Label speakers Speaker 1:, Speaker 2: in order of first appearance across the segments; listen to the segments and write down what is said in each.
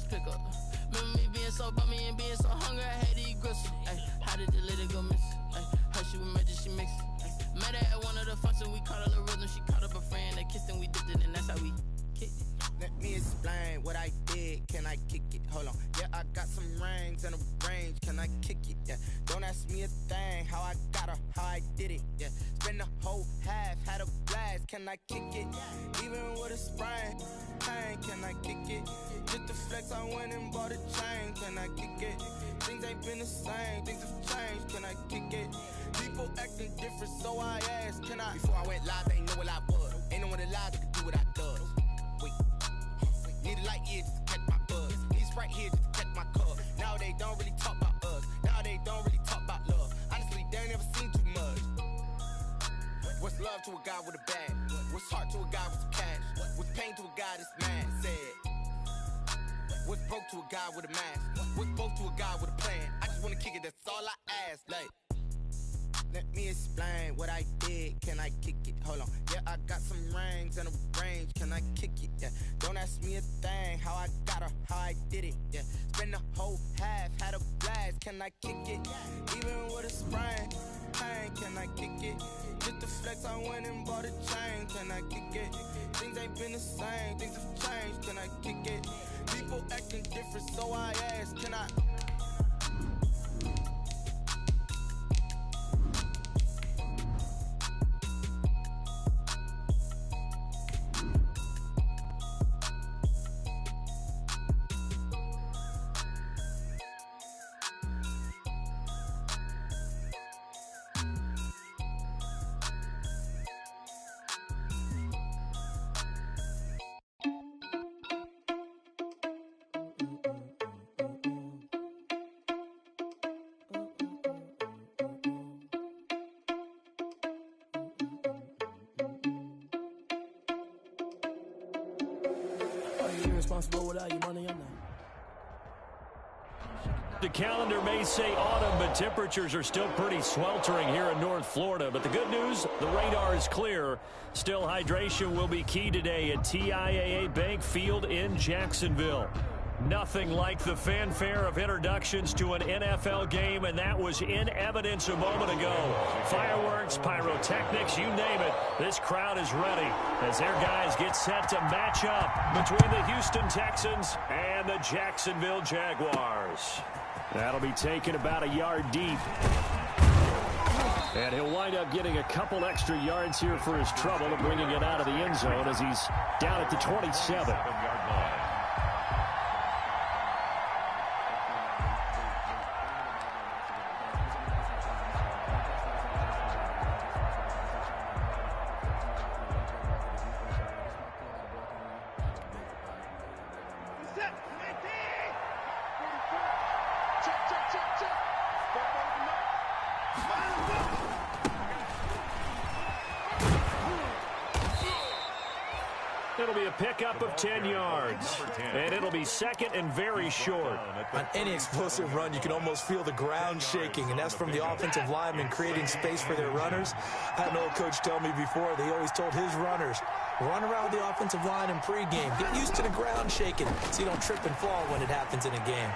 Speaker 1: just pick up. Remember me being so bummy and being so hungry, I had to eat gristle. Ay, how did the lady go miss? Ay, how she was magic, she mixed. Met her at one of the functions, we caught a little rhythm. She caught up a friend, they kissed and we dipped it, and that's how we kicked it.
Speaker 2: Let me explain what I did. Can I kick it? Hold on. Yeah, I got some rings and a range. Can I kick it? Yeah. Don't ask me a thing. How I got her, how I did it. Yeah. Spend the whole half, had a blast. Can I kick it? Even with a sprain. Pain, can I kick it? Just the flex, I went and bought a chain. Can I kick it? Things ain't been the same. Things have changed. Can I kick it? People acting different, so I asked. Can I? Before I went live, they knew what I was. Ain't no one alive that could do what I does. Wait. Need a light here just to catch my buzz. Need Sprite here just to catch my cup. Now they don't really talk about us. Now they don't really talk about love. Honestly, they ain't never seen too much. What's love to a guy with a bag? What's heart to a guy with some cash? What's pain to a guy that's mad? Said. What's broke to a guy with a mask? What's both to a guy with a plan? I just wanna kick it, that's all I ask. Like, let me explain what I did. Can I kick it? Hold on. Yeah, I got some rings and a range. Can I kick it? Yeah. Don't ask me a thing. How I got her, how I did it. Yeah. Spend the whole half, had a blast. Can I kick it? Even with a sprain. Pain, can I kick it? Just the flex, I went and bought a chain. Can I kick it? Things ain't been the same. Things have changed. Can I kick it? People acting different, so I asked. Can I?
Speaker 3: Irresponsible without your money on that.
Speaker 4: The calendar may say autumn, but temperatures are still pretty sweltering here in North Florida. But the good news, the radar is clear. Still, hydration will be key today at TIAA Bank Field in Jacksonville. Nothing like the fanfare of introductions to an NFL game, and that was in evidence a moment ago. Fireworks, pyrotechnics, you name it. This crowd is ready as their guys get set to match up between the Houston Texans and the Jacksonville Jaguars. That'll be taken about a yard deep. And he'll wind up getting a couple extra yards here for his trouble and bringing it out of the end zone as he's down at the 27. It'll be a pickup of 10 yards, and it'll be second and very short.
Speaker 5: On any explosive run, you can almost feel the ground shaking, and that's from the offensive linemen creating space for their runners. I had an old coach tell me before, they always told his runners, run around the offensive line in pregame. Get used to the ground shaking so you don't trip and fall when it happens in a game.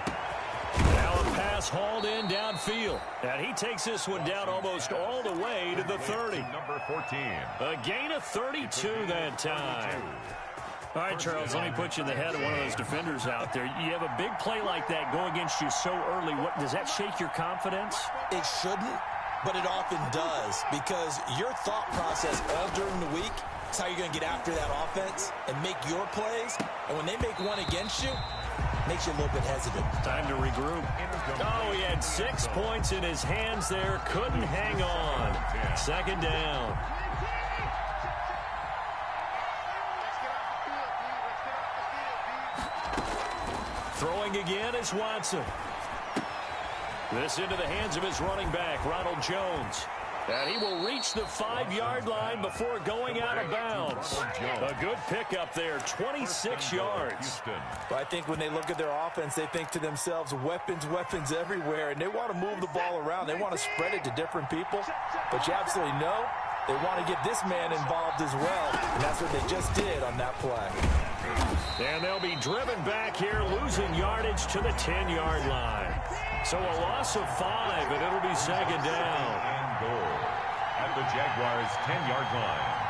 Speaker 4: Now a pass hauled in downfield. And he takes this one down almost all the way to the 30.
Speaker 6: Number 14.
Speaker 4: A gain of 32 that time. All right, Charles, let me put you in the head of one of those defenders out there. You have a big play like that go against you so early. What does that shake your confidence?
Speaker 5: It shouldn't, but it often does, because your thought process all during the week is how you're going to get after that offense and make your plays. And when they make one against you, it makes you a little bit hesitant.
Speaker 4: Time to regroup. Oh, he had 6 points in his hands there. Couldn't hang on. Second down. Throwing again is Watson. This into the hands of his running back, Ronald Jones. And he will reach the 5-yard line before going out of bounds. A good pickup there, 26 yards.
Speaker 5: Well, I think when they look at their offense, they think to themselves, weapons, weapons everywhere, and they want to move the ball around. They want to spread it to different people, but you absolutely know they want to get this man involved as well, and that's what they just did on that play.
Speaker 4: And they'll be driven back here, losing yardage to the 10-yard line. So a loss of 5, and it'll be second down.
Speaker 3: And goal at the Jaguars' 10-yard line.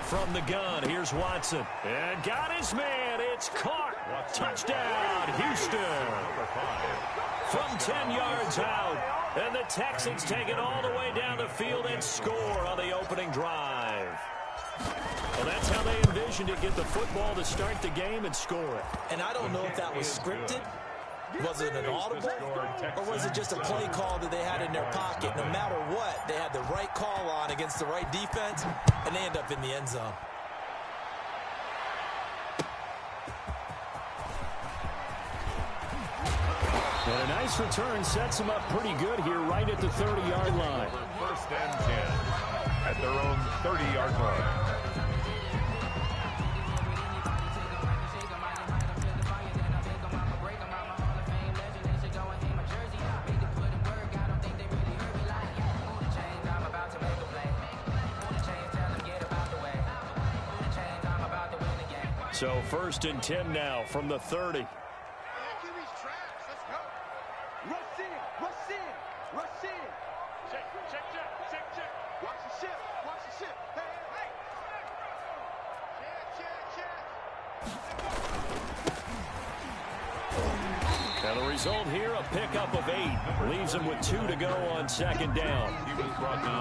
Speaker 4: From the gun, here's Watson. And got his man. It's caught. Touchdown, Houston. From 10 yards out. And the Texans take it all the way down the field and score on the opening drive. Well, that's how they envisioned it. Get the football to start the game and score it.
Speaker 5: And I don't know if that was scripted. Was it an audible, or was it just a play call that they had in their pocket? No matter what, they had the right call on against the right defense, and they end up in the end zone.
Speaker 4: And a nice return sets them up pretty good here right at the 30-yard line.
Speaker 3: First and 10 at their own 30-yard line.
Speaker 4: So first and 10 now from the 30. Now the result here, a pickup of 8. Leaves him with 2 to go on second down.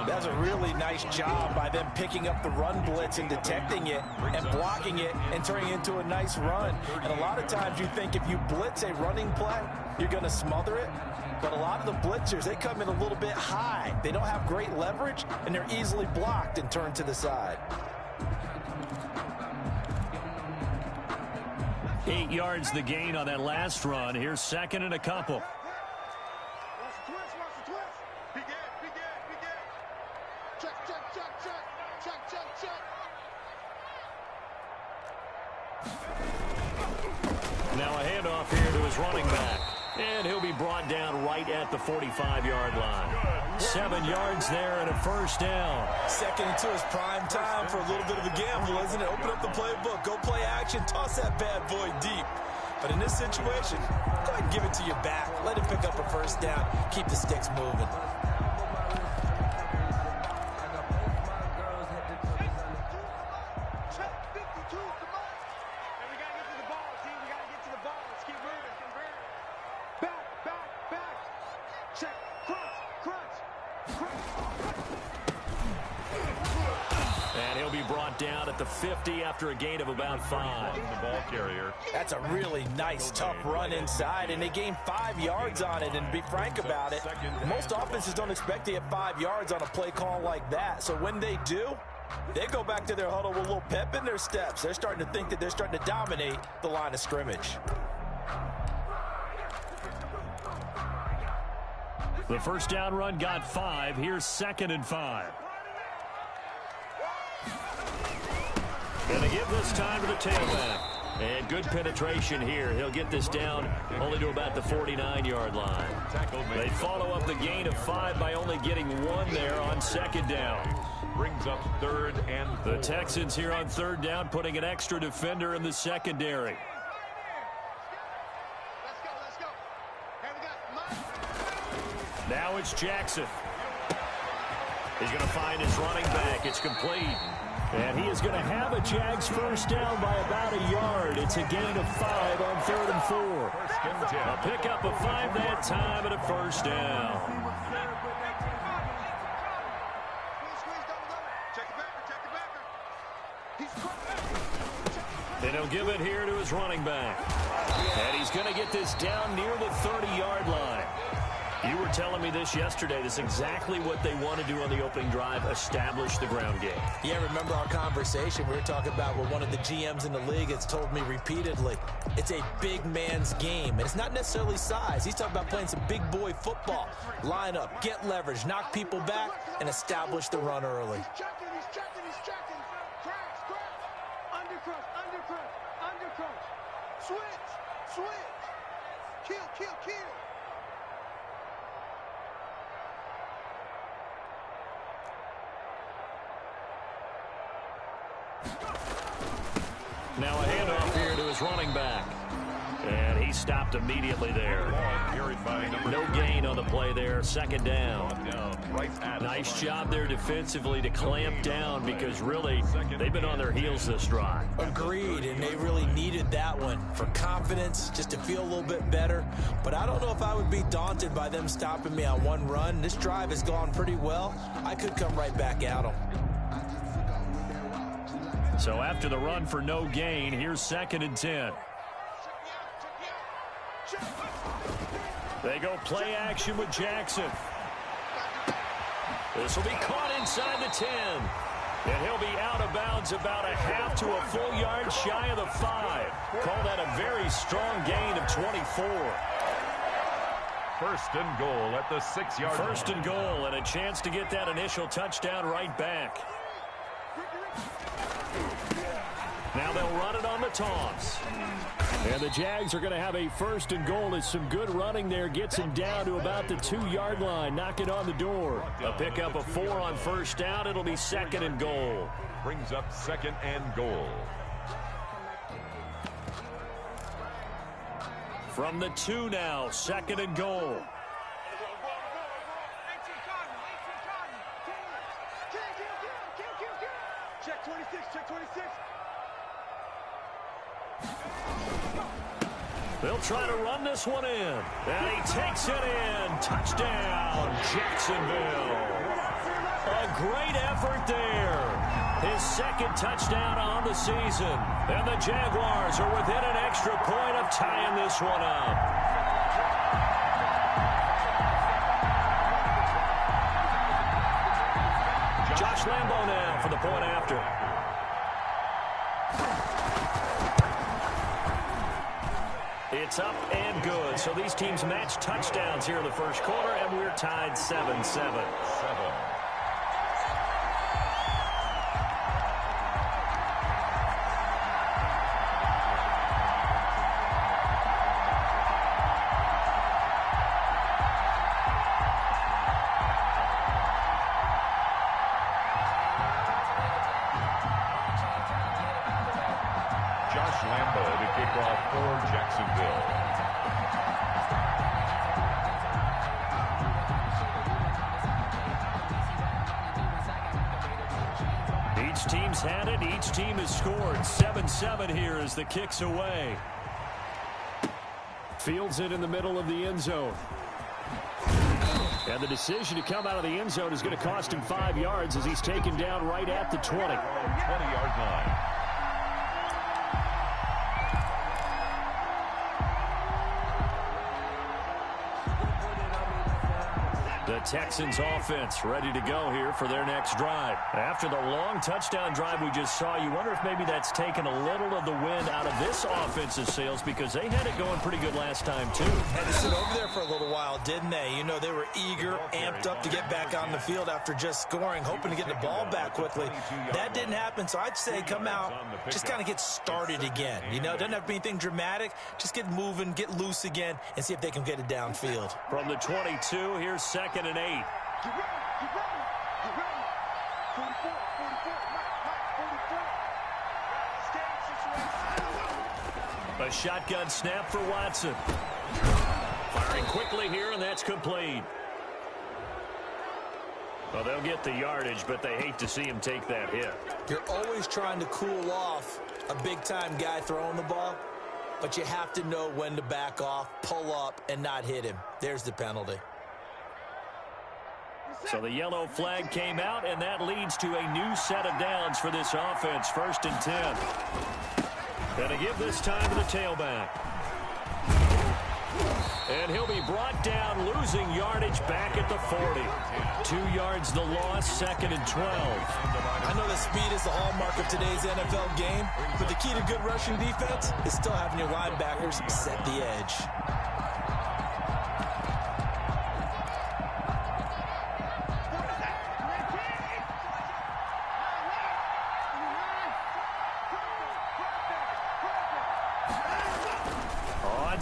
Speaker 5: That's a really nice job by them picking up the run blitz and detecting it and blocking it and turning it into a nice run. And a lot of times you think if you blitz a running play, you're going to smother it. But a lot of the blitzers, they come in a little bit high. They don't have great leverage, and they're easily blocked and turned to the side.
Speaker 4: 8 yards the gain on that last run. Here's second and a couple. Now a handoff here to his running back. And he'll be brought down right at the 45-yard line. 7 yards there and a first down.
Speaker 5: Second and 2 is prime time for a little bit of a gamble, isn't it? Open up the playbook, go play action, toss that bad boy deep. But in this situation, go ahead and give it to your back. Let him pick up a first down. Keep the sticks moving.
Speaker 4: Down at the 50 after a gain of about 5.
Speaker 3: The ball carrier.
Speaker 5: That's a really nice, tough run inside, and they gained 5 yards on it. And to be frank about it, most offenses don't expect to get 5 yards on a play call like that. So when they do, they go back to their huddle with a little pep in their steps. They're starting to think that they're starting to dominate the line of scrimmage.
Speaker 4: The first down run got 5. Here's second and 5. Gonna give this time to the tailback. And good penetration here. He'll get this down only to about the 49-yard line. They follow up the gain of 5 by only getting 1 there on second down.
Speaker 3: Brings up third and 4.
Speaker 4: The Texans here on third down putting an extra defender in the secondary. Now it's Jackson. He's going to find his running back. It's complete. And he is going to have a Jags first down by about a yard. It's a gain of 5 on third and 4. A pickup of 5 that time and a first down. And he'll give it here to his running back. And he's going to get this down near the 30-yard line. You were telling me this yesterday. This is exactly what they want to do on the opening drive, establish the ground game.
Speaker 5: Yeah, remember our conversation? We were talking about what one of the GMs in the league has told me repeatedly. It's a big man's game, and it's not necessarily size. He's talking about playing some big boy football. Line up, get leverage, knock people back, and establish the run early.
Speaker 6: He's checking. Undercross. Switch. Kill.
Speaker 4: Now a handoff here to his running back. And he stopped immediately there. No gain on the play there. Second down. Nice job there defensively to clamp down because really they've been on their heels this drive.
Speaker 5: Agreed, and they really needed that one for confidence, just to feel a little bit better. But I don't know if I would be daunted by them stopping me on one run. This drive has gone pretty well. I could come right back at them.
Speaker 4: So after the run for no gain, here's 2nd and 10. They go play action with Jackson. This will be caught inside the 10. And he'll be out of bounds about a half to a full yard shy of the 5. Call that a very strong gain of 24.
Speaker 3: First and goal at the 6-yard line.
Speaker 4: First and goal and a chance to get that initial touchdown right back. Now they'll run it on the toss. And the Jags are going to have a first and goal as some good running there gets him down to about the 2-yard line, knocking on the door. A pickup of 4 on first down. It'll be 2nd and goal.
Speaker 3: Brings up 2nd and goal.
Speaker 4: From the 2 now, 2nd and goal.
Speaker 6: Check 26.
Speaker 4: They'll try to run this one in. And he takes it in. Touchdown, Jacksonville. A great effort there. His 2nd touchdown on the season. And the Jaguars are within an extra point of tying this one up. Josh Lambo now for the point after. It's up and good. So these teams match touchdowns here in the first quarter, and we're tied 7-7.
Speaker 3: Josh Lambo to kick off for Jacksonville.
Speaker 4: Each team's had it. Each team has scored. 7-7 here as the kick's away. Fields it in the middle of the end zone. And the decision to come out of the end zone is going to cost him 5 yards as he's taken down right at the 20.
Speaker 3: 20-yard line.
Speaker 4: The Texans offense ready to go here for their next drive. After the long touchdown drive we just saw, you wonder if maybe that's taken a little of the wind out of this offensive sails because they had it going pretty good last time too.
Speaker 5: Had to sit over there for a little while, didn't they? You know, they were eager, amped up to get back on the field after just scoring, hoping to get the ball back quickly. That didn't happen, so I'd say come out, just kind of get started again. You know, doesn't have to be anything dramatic. Just get moving, get loose again, and see if they can get it downfield.
Speaker 4: From the 22, here's 2nd and 8.
Speaker 6: Get ready. 44.
Speaker 4: A shotgun snap for Watson. Firing quickly here, and that's complete. Well, they'll get the yardage, but they hate to see him take that hit.
Speaker 5: You're always trying to cool off a big-time guy throwing the ball, but you have to know when to back off, pull up, and not hit him. There's the penalty.
Speaker 4: So the yellow flag came out, and that leads to a new set of downs for this offense. 1st and 10. And to give this time to the tailback. And he'll be brought down, losing yardage back at the 40. 2 yards the loss, 2nd and 12.
Speaker 5: I know that speed is the hallmark of today's NFL game, but the key to good rushing defense is still having your linebackers set the edge.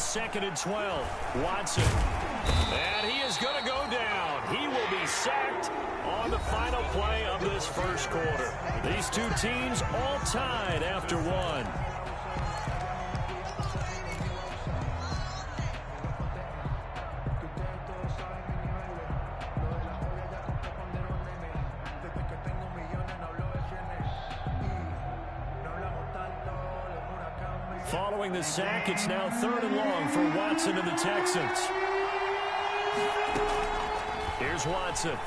Speaker 4: 2nd and 12. Watson. And he is going to go down. He will be sacked on the final play of this first quarter. These two teams all tied after one. Following the sack, it's now 3rd and long for Watson and the Texans. Here's Watson.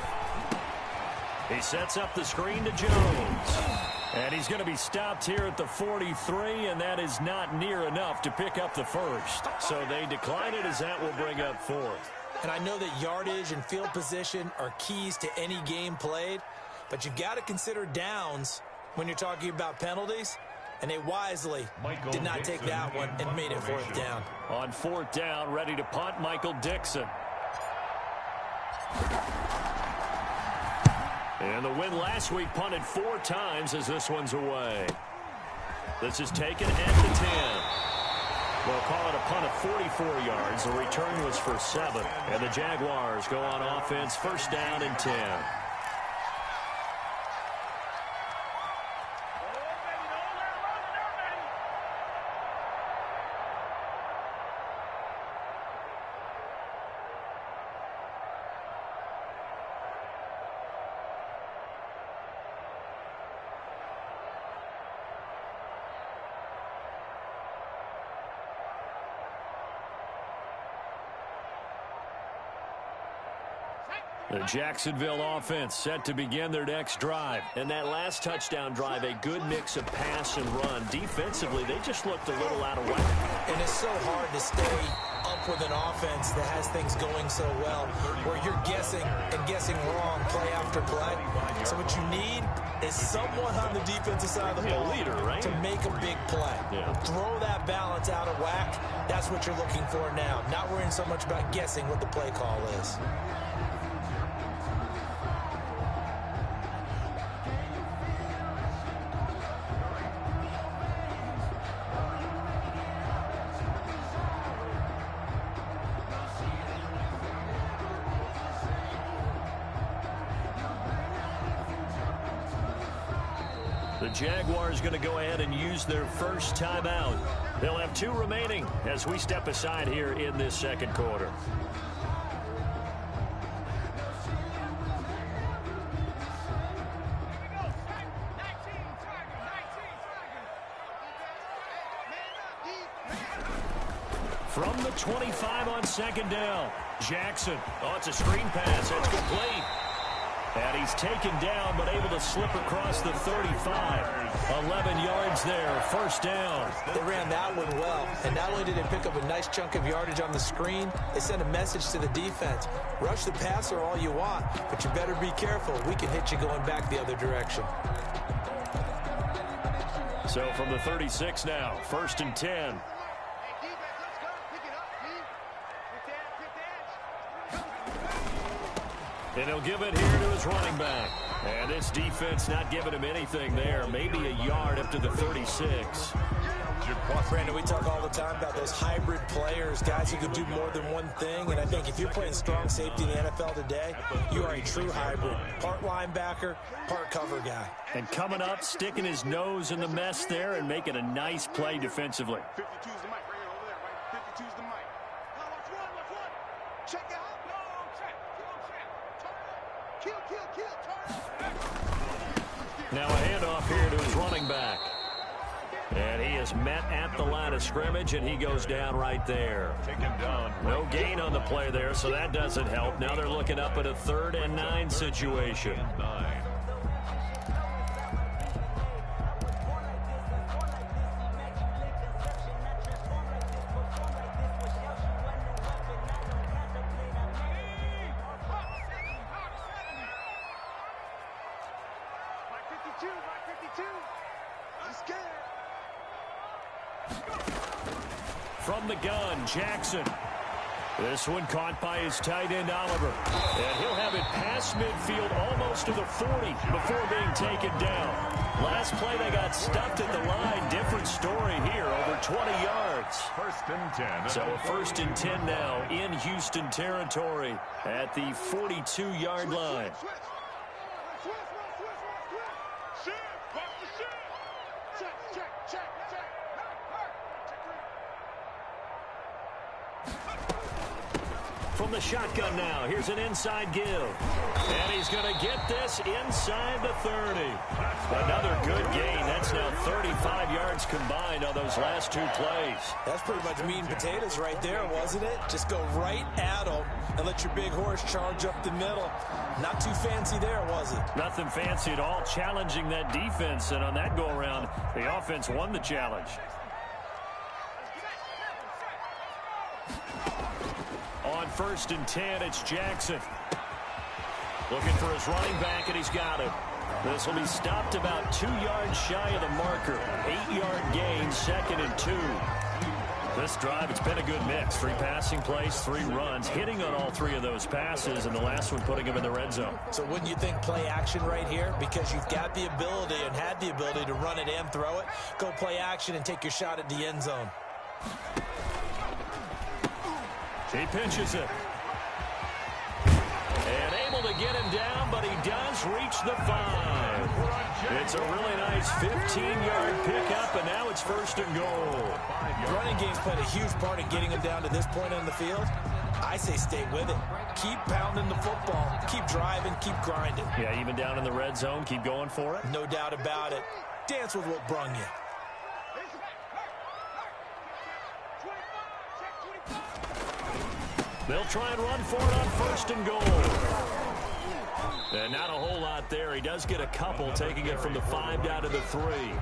Speaker 4: He sets up the screen to Jones. And he's going to be stopped here at the 43, and that is not near enough to pick up the first. So they decline it as that will bring up 4th.
Speaker 5: And I know that yardage and field position are keys to any game played, but you've got to consider downs when you're talking about penalties. And they wisely did not take that one and made it 4th down.
Speaker 4: On 4th down, ready to punt, Michael Dixon. And the win last week punted 4 times as this one's away. This is taken at the 10. We'll call it a punt of 44 yards. The return was for 7. And the Jaguars go on offense, 1st down and 10. The Jacksonville offense set to begin their next drive. And that last touchdown drive, a good mix of pass and run. Defensively, they just looked a little out of whack.
Speaker 5: And it's so hard to stay up with an offense that has things going so well, where you're guessing and guessing wrong play after play. So what you need is someone on the defensive side of the ball
Speaker 4: leader, right?
Speaker 5: to make a big play.
Speaker 4: Yeah.
Speaker 5: Throw that balance out of whack. That's what you're looking for now. Not worrying so much about guessing what the play call is.
Speaker 4: The Jaguars going to go ahead and use their first timeout. They'll have 2 remaining as we step aside here in this second quarter. From the 25 on 2nd down, Jackson. Oh, it's a screen pass. It's complete. And he's taken down, but able to slip across the 35. 11 yards there, 1st down.
Speaker 5: They ran that one well. And not only did they pick up a nice chunk of yardage on the screen, they sent a message to the defense. Rush the passer all you want, but you better be careful. We can hit you going back the other direction.
Speaker 4: So from the 36 now, 1st and 10. And he'll give it here to his running back. And this defense not giving him anything there. Maybe a yard up to the 36.
Speaker 5: Brandon, we talk all the time about those hybrid players, guys who can do more than one thing. And I think if you're playing strong safety in the NFL today, you are a true hybrid. Part linebacker, part cover guy.
Speaker 4: And coming up, sticking his nose in the mess there and making a nice play defensively.
Speaker 6: 52's the mic right here over there, right? 52's the mic. Now watch one. Check out.
Speaker 4: Now a handoff here to his running back. And he is met at the line of scrimmage, and he goes down right there.
Speaker 3: Take him down.
Speaker 4: No gain on the play there, so that doesn't help. Now they're looking up at a 3rd and 9 situation.
Speaker 3: 9.
Speaker 4: From the gun, Jackson. This one caught by his tight end, Oliver. And he'll have it past midfield almost to the 40 before being taken down. Last play, they got stuffed at the line. Different story here, over 20 yards. yards.
Speaker 3: First and 10.
Speaker 4: So a 1st and 10 now in Houston territory at the 42-yard line. From the shotgun now, here's an inside give. And he's going to get this inside the 30. Another good gain. That's now 35 yards combined on those last 2 plays.
Speaker 5: That's pretty much meat and potatoes right there, wasn't it? Just go right at him and let your big horse charge up the middle. Not too fancy there, was it?
Speaker 4: Nothing fancy at all, challenging that defense. And on that go-around, the offense won the challenge. On 1st and 10, it's Jackson. Looking for his running back, and he's got it. This will be stopped about 2 yards shy of the marker. 8-yard gain, 2nd and 2. This drive, it's been a good mix. 3 passing plays, 3 runs, hitting on all 3 of those passes, and the last one putting him in the red zone.
Speaker 5: So wouldn't you think play action right here? Because you've got the ability and had the ability to run it and throw it. Go play action and take your shot at the end zone.
Speaker 4: He pinches it. And able to get him down, but he does reach the 5. It's a really nice 15-yard pickup, and now it's 1st and goal.
Speaker 5: Running game's played a huge part in getting him down to this point on the field. I say stay with it. Keep pounding the football. Keep driving. Keep grinding.
Speaker 4: Yeah, even down in the red zone, keep going for it.
Speaker 5: No doubt about it. Dance with what brung you.
Speaker 4: They'll try and run for it on 1st and goal. And not a whole lot there. He does get a couple, taking it from the 5 down to the 3.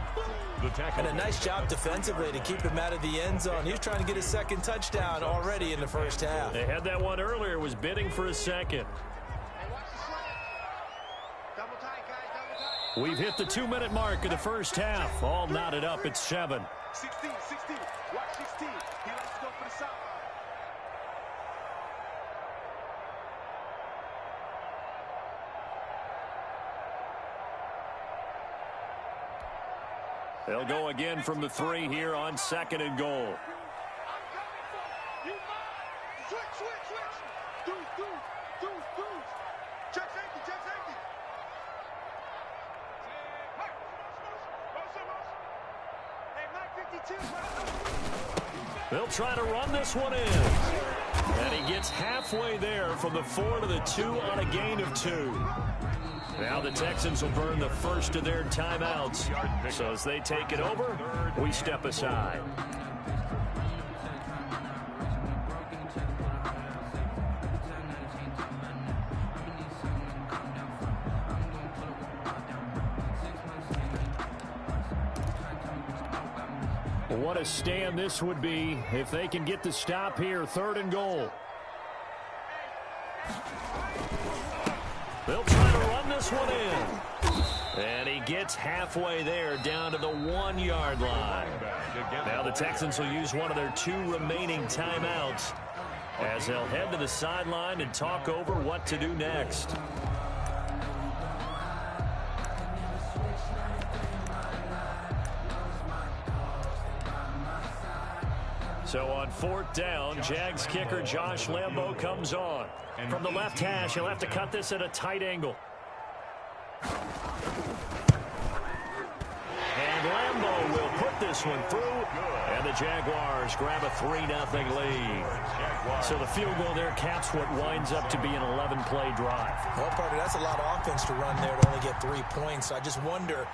Speaker 5: And a nice job defensively to keep him out of the end zone. He was trying to get his 2nd touchdown already in the 1st half.
Speaker 4: They had that one earlier, was bidding for a 2nd. We've hit the 2-minute mark of the 1st half. All knotted up at 7.
Speaker 6: 16. Watch 16. He likes to go for the sideline.
Speaker 4: They'll go again from the 3 here on 2nd and goal.
Speaker 6: Switch. Check safety. Hey, Mike 52.
Speaker 4: They'll try to run this one in. And he gets halfway there from the 4 to the 2 on a gain of 2. Now the Texans will burn the first of their timeouts. So as they take it over, we step aside. What a stand this would be if they can get the stop here. 3rd and goal. They'll try to run this one in. And he gets halfway there down to the 1-yard line. Now the Texans will use one of their 2 remaining timeouts as they'll head to the sideline and talk over what to do next. So on 4th down, Jags kicker Josh Lambo comes on. From the left hash, he'll have to cut this at a tight angle. And Lambo will put this one through, and the Jaguars grab a 3-0 lead. So the field goal there caps what winds up to be an 11-play drive.
Speaker 5: Well, partner, that's a lot of offense to run there to only get 3 points. So I just wonder,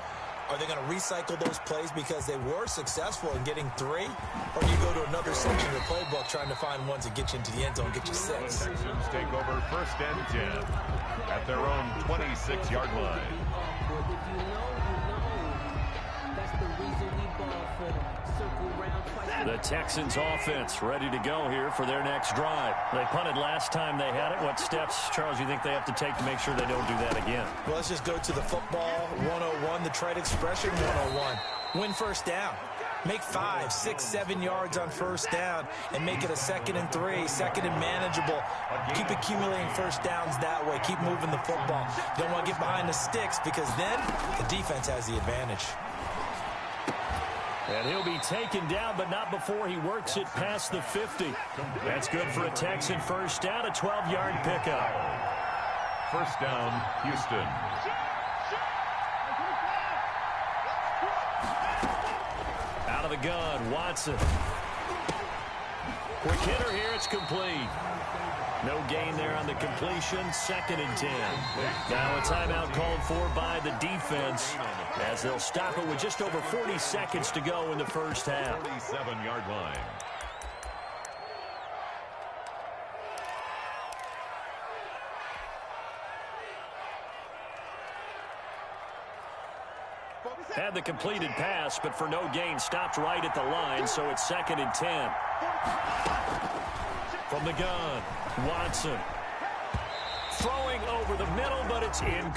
Speaker 5: are they going to recycle those plays because they were successful in getting 3? Or do you go to another section of the playbook trying to find ones that get you into the end zone, get you 6?
Speaker 3: Texans take over 1st and 10 at their own 26-yard line.
Speaker 4: The Texans offense ready to go here for their next drive. They punted last time they had it. What steps, Charles, you think they have to take to make sure they don't do that again?
Speaker 5: Well, let's just go to the football 101, the trade expression 101. Win 1st down. Make 5, 6, 7 yards on 1st down and make it a 2nd and 3, 2nd and manageable. Keep accumulating 1st downs that way. Keep moving the football. You don't want to get behind the sticks because then the defense has the advantage.
Speaker 4: And he'll be taken down, but not before he works it past the 50. That's good for a Texan first down, a 12-yard pickup.
Speaker 3: First down, Houston.
Speaker 4: Out of the gun, Watson. Quick hitter here, it's complete. No gain there on the completion, 2nd and 10. Now a timeout called for by the defense as they'll stop it with just over 40 seconds to go in the first half.
Speaker 3: 47-yard line.
Speaker 4: Had the completed pass, but for no gain, stopped right at the line, so it's 2nd and 10. From the gun, Watson. Throwing over the middle, but it's in.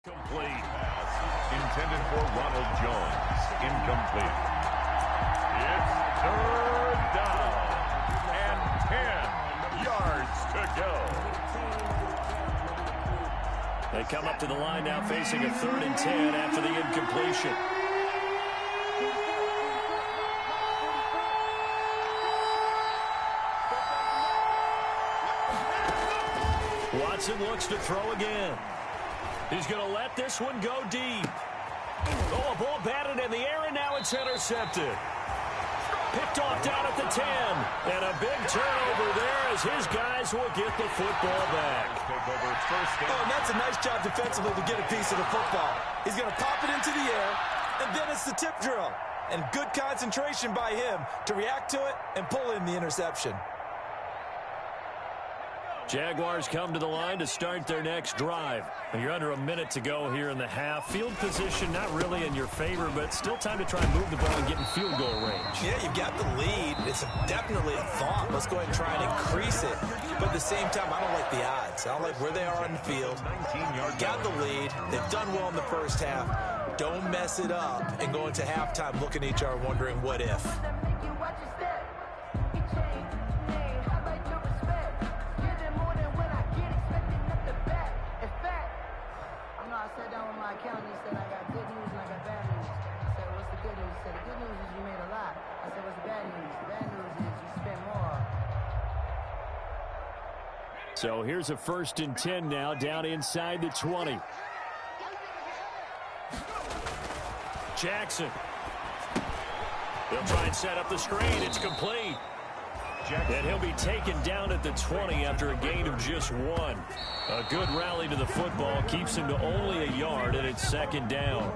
Speaker 3: Complete. Intended for Ronald Jones. Incomplete. It's 3rd down. And 10 yards to go.
Speaker 4: They come up to the line now facing a 3rd and 10 after the incompletion. Watson looks to throw again. He's going to let this one go deep. Oh, a ball batted in the air, and now it's intercepted. Picked off down at the 10. And a big turnover there as his guys will get the football back.
Speaker 5: Oh, and that's a nice job defensively to get a piece of the football. He's going to pop it into the air, and then it's the tip drill. And good concentration by him to react to it and pull in the interception.
Speaker 4: Jaguars come to the line to start their next drive. You're under a minute to go here in the half. Field position not really in your favor, but still time to try and move the ball and get in field goal range.
Speaker 5: Yeah, you've got the lead. It's definitely a thought. Let's go ahead and try and increase it. But at the same time, I don't like the odds. I don't like where they are on the field. Got the lead. They've done well in the first half. Don't mess it up and go into halftime looking at each other wondering what if.
Speaker 4: So here's a 1st and 10 now, down inside the 20. Jackson. They'll try and set up the screen. It's complete. And he'll be taken down at the 20 after a gain of just 1. A good rally to the football keeps him to only a yard, and it's 2nd down.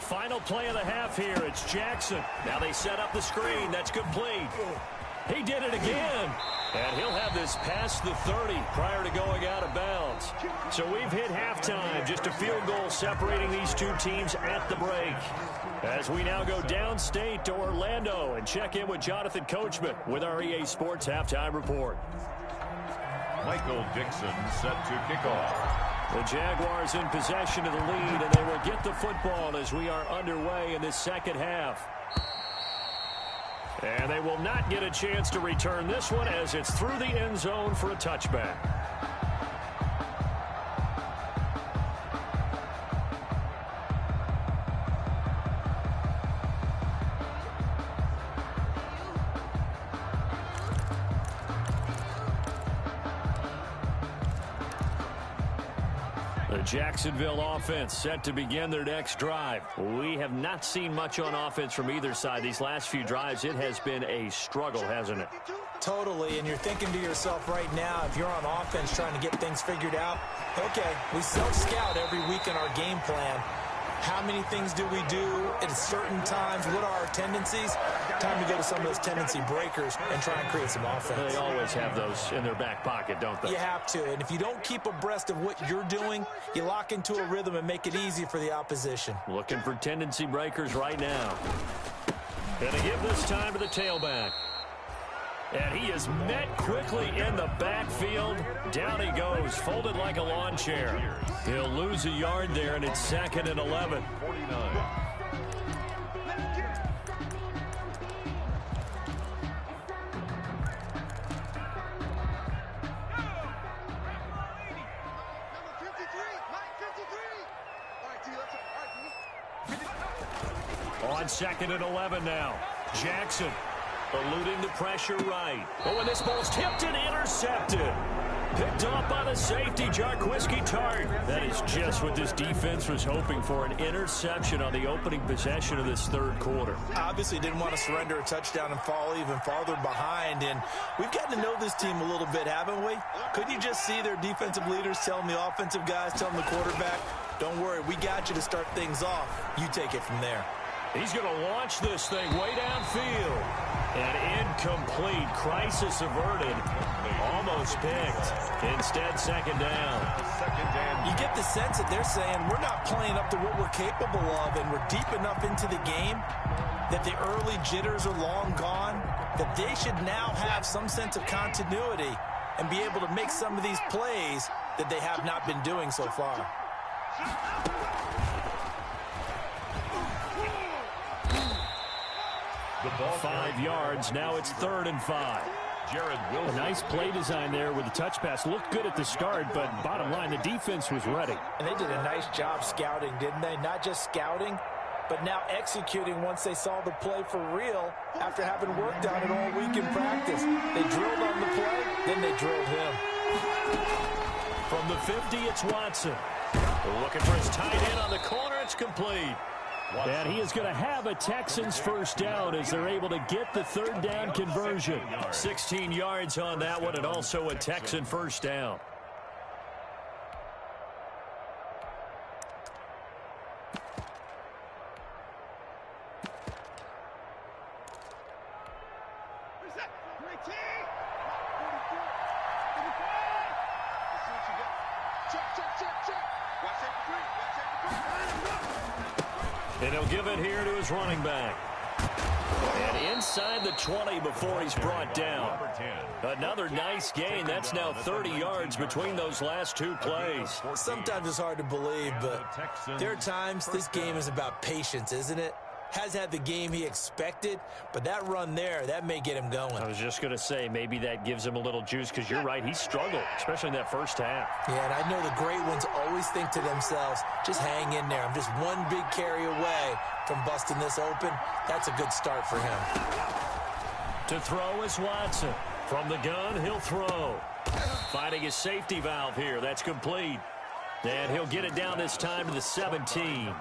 Speaker 4: Final play of the half here. It's Jackson. Now they set up the screen. That's complete. He did it again. And he'll have this past the 30 prior to going out of bounds. So we've hit halftime. Just a field goal separating these two teams at the break. As we now go downstate to Orlando and check in with Jonathan Coachman with our EA Sports Halftime Report.
Speaker 3: Michael Dixon set to kick off.
Speaker 4: The Jaguars in possession of the lead, and they will get the football as we are underway in this second half. And they will not get a chance to return this one as it's through the end zone for a touchback. The Jacksonville offense set to begin their next drive. We have not seen much on offense from either side. These last few drives, it has been a struggle, hasn't it?
Speaker 5: Totally, and you're thinking to yourself right now, if you're on offense trying to get things figured out, okay, we self-scout every week in our game plan. How many things do we do at certain times? What are our tendencies? Time to go to some of those tendency breakers and try and create some offense.
Speaker 4: They always have those in their back pocket, don't they?
Speaker 5: You have to, and if you don't keep abreast of what you're doing, you lock into a rhythm and make it easy for the opposition.
Speaker 4: Looking for tendency breakers right now. Gonna give this time to the tailback. And he is met quickly in the backfield. Down he goes, folded like a lawn chair. He'll lose a yard there, and it's 2nd and 11.
Speaker 3: 49.
Speaker 4: On 2nd and 11 now. Jackson eluding the pressure right. Oh, and this ball's tipped and intercepted. Picked off by the safety, Jarquiski Tart. That is just what this defense was hoping for, an interception on the opening possession of this third quarter.
Speaker 5: Obviously didn't want to surrender a touchdown and fall even farther behind, and we've gotten to know this team a little bit, haven't we? Couldn't you just see their defensive leaders telling the offensive guys, telling the quarterback, don't worry, we got you to start things off. You take it from there.
Speaker 4: He's going to launch this thing way downfield. And incomplete. Crisis averted. Almost picked. Instead, 2nd down.
Speaker 5: You get the sense that they're saying we're not playing up to what we're capable of, and we're deep enough into the game that the early jitters are long gone, that they should now have some sense of continuity and be able to make some of these plays that they have not been doing so far.
Speaker 4: 5 yards. Now it's 3rd and 5.
Speaker 3: Jared Wilson.
Speaker 4: A nice play design there with the touch pass. Looked good at the start, but bottom line, the defense was ready.
Speaker 5: And they did a nice job scouting, didn't they? Not just scouting, but now executing once they saw the play for real after having worked on it all week in practice. They drilled on the play, then they drilled him.
Speaker 4: From the 50, it's Watson. Looking for his tight end on the corner. It's complete. And he is going to have a Texans first down as they're able to get the 3rd down conversion. 16 yards on that one, and also a Texan first down. And he'll give it here to his running back. And inside the 20 before he's brought down. Another nice gain. That's now 30 yards between those last 2 plays.
Speaker 5: Sometimes it's hard to believe, but there are times this game is about patience, isn't it? Has had the game he expected, but that run there, that may get him going.
Speaker 4: I was just going to say, maybe that gives him a little juice, because you're right, he struggled, especially in that first half.
Speaker 5: Yeah, and I know the great ones always think to themselves, just hang in there. I'm just one big carry away from busting this open. That's a good start for him.
Speaker 4: To throw is Watson. From the gun, he'll throw. Finding his safety valve here. That's complete. And he'll get it down this time to the 17.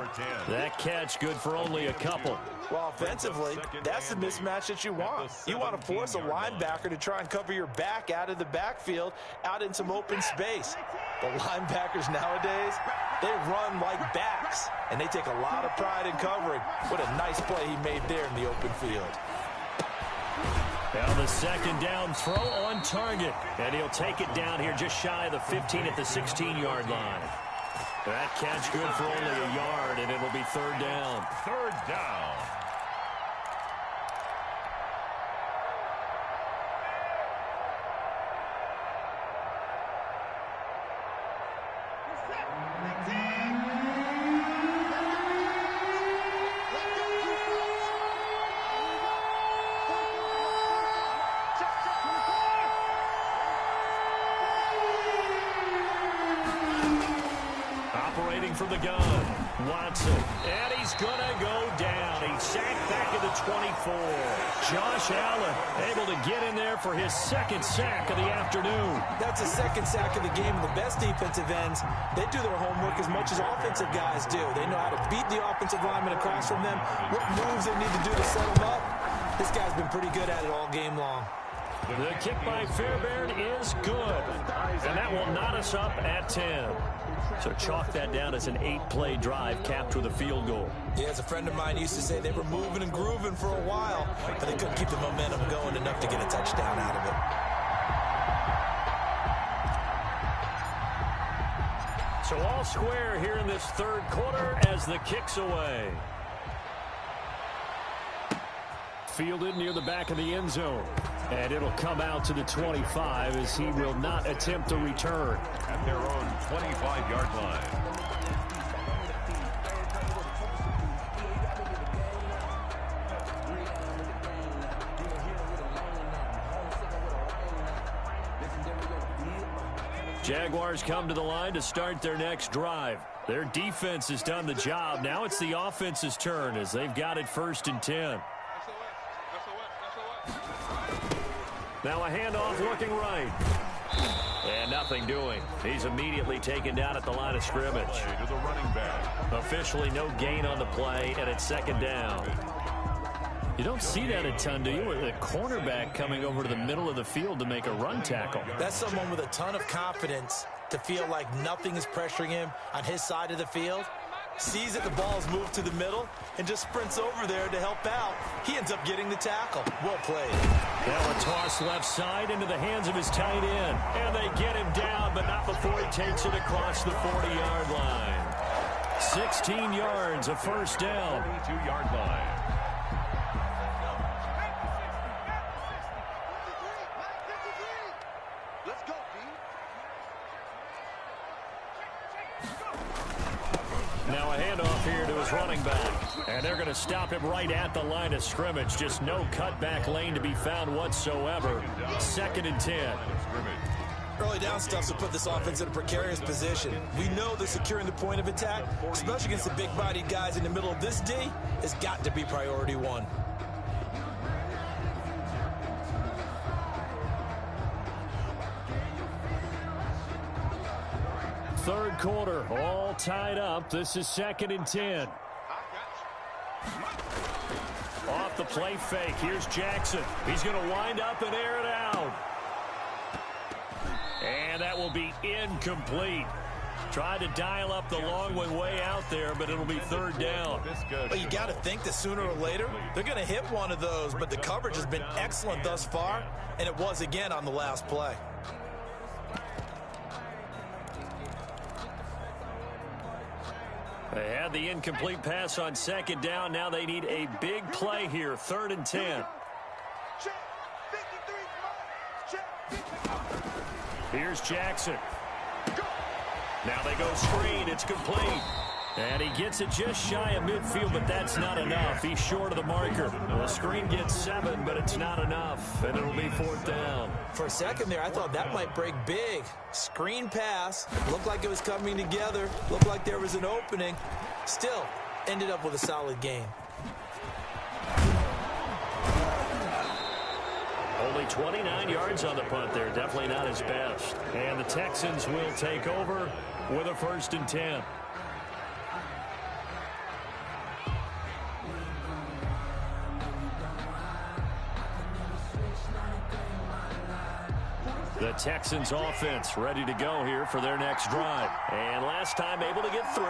Speaker 4: That catch good for only a couple.
Speaker 5: Well, offensively, that's the mismatch that you want. You want to force a linebacker to try and cover your back out of the backfield, out in some open space. The linebackers nowadays, they run like backs, and they take a lot of pride in covering. What a nice play he made there in the open field.
Speaker 4: Now the 2nd down throw on target. And he'll take it down here just shy of the 15 at the 16-yard line. That catch good for only a yard, and it'll be 3rd down.
Speaker 3: 3rd down.
Speaker 4: From the gun, Watson, and he's gonna go down. He's sacked back at the 24. Josh Allen able to get in there for his 2nd sack of the afternoon.
Speaker 5: That's the 2nd sack of the game. The best defensive ends, they do their homework as much as offensive guys do. They know how to beat the offensive lineman across from them, what moves they need to do to set them up. This guy's been pretty good at it all game long.
Speaker 4: The kick by Fairbairn is good, and that will knot us up at 10. So chalk that down as an 8-play drive capped with a field goal.
Speaker 5: Yeah, as a friend of mine used to say, they were moving and grooving for a while, but they couldn't keep the momentum going enough to get a touchdown out of it.
Speaker 4: So all square here in this third quarter as the kick's away. Fielded near the back of the end zone. And it'll come out to the 25 as he will not attempt a return.
Speaker 3: At their own 25-yard line.
Speaker 4: Jaguars come to the line to start their next drive. Their defense has done the job. Now it's the offense's turn as they've got it 1st and 10. Now a handoff looking right. And nothing doing. He's immediately taken down at the line of scrimmage.
Speaker 3: To the running back.
Speaker 4: Officially no gain on the play, and it's 2nd down. You don't see that a ton, do you? With a cornerback coming over to the middle of the field to make a run tackle.
Speaker 5: That's someone with a ton of confidence to feel like nothing is pressuring him on his side of the field. Sees that the ball's moved to the middle and just sprints over there to help out. He ends up getting the tackle. Well played.
Speaker 4: Now a toss left side into the hands of his tight end. And they get him down, but not before he takes it across the 40-yard line. 16 yards, a 1st down.
Speaker 3: 22-yard line.
Speaker 6: Let's go, D.
Speaker 4: Now a handoff here to his running back. And they're going to stop him right at the line of scrimmage. Just no cutback lane to be found whatsoever. 2nd and 10.
Speaker 5: Early down stuff to put this offense in a precarious position. We know that securing the point of attack, especially against the big-bodied guys in the middle of this D, has got to be priority 1.
Speaker 4: Third quarter, all tied up. This is 2nd and 10. Off the play fake. Here's Jackson. He's going to wind up and air it out. And that will be incomplete. Tried to dial up the long one way out there, but it'll be 3rd down.
Speaker 5: But you got to think that sooner or later, they're going to hit one of those, but the coverage has been excellent thus far, and it was again on the last play.
Speaker 4: They had the incomplete pass on 2nd down. Now they need a big play here. 3rd and 10. Here's Jackson. Now they go screen. It's complete. And he gets it just shy of midfield, but that's not enough. He's short of the marker. The screen gets 7, but it's not enough, and it'll be 4th down.
Speaker 5: For a second there, I thought that might break big. Screen pass. Looked like it was coming together. Looked like there was an opening. Still, ended up with a solid game.
Speaker 4: Only 29 yards on the punt there. Definitely not his best. And the Texans will take over with a 1st and 10. The Texans offense ready to go here for their next drive. And last time able to get 3.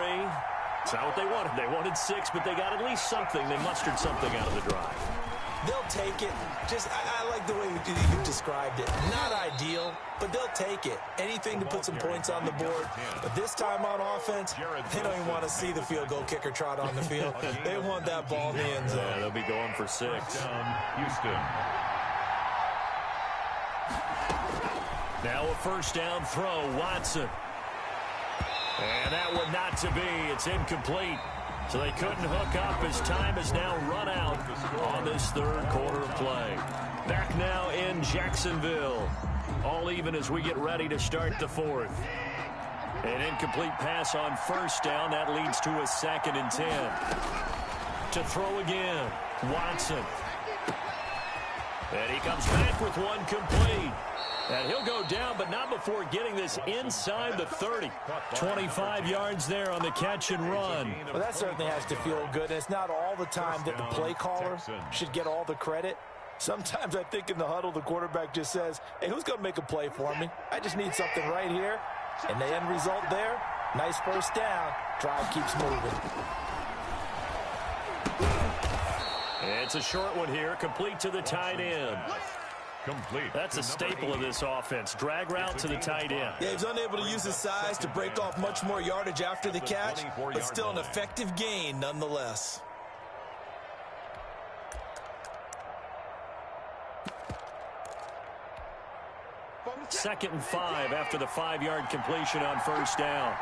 Speaker 4: It's not what they wanted. They wanted 6, but they got at least something. They mustered something out of the drive.
Speaker 5: They'll take it. I like the way you described it. Not ideal, but they'll take it. Anything to put some points on the board. But this time on offense, they don't even want to see the field goal kicker trot on the field. They want that ball in the end zone.
Speaker 4: Yeah, they'll be going for 6.
Speaker 3: Houston.
Speaker 4: Now a 1st down throw, Watson. And that one not to be. It's incomplete. So they couldn't hook up as time has now run out on this 3rd quarter of play. Back now in Jacksonville. All even as we get ready to start the 4th. An incomplete pass on 1st down. That leads to a 2nd and 10. To throw again, Watson. And he comes back with one complete. And he'll go down, but not before getting this inside the 30. 25 yards there on the catch and run.
Speaker 5: Well, that certainly has to feel good. It's not all the time that the play caller should get all the credit. Sometimes I think in the huddle, the quarterback just says, hey, who's going to make a play for me? I just need something right here. And the end result there, nice first down. Drive keeps moving.
Speaker 4: It's a short one here, complete to the tight end.
Speaker 3: Complete.
Speaker 4: That's a staple of this offense. Drag route to the tight end.
Speaker 5: Yeah, he's unable to use his size to break off much more yardage after the catch, but still an effective gain nonetheless.
Speaker 4: Second and 5 after the 5-yard completion on first down.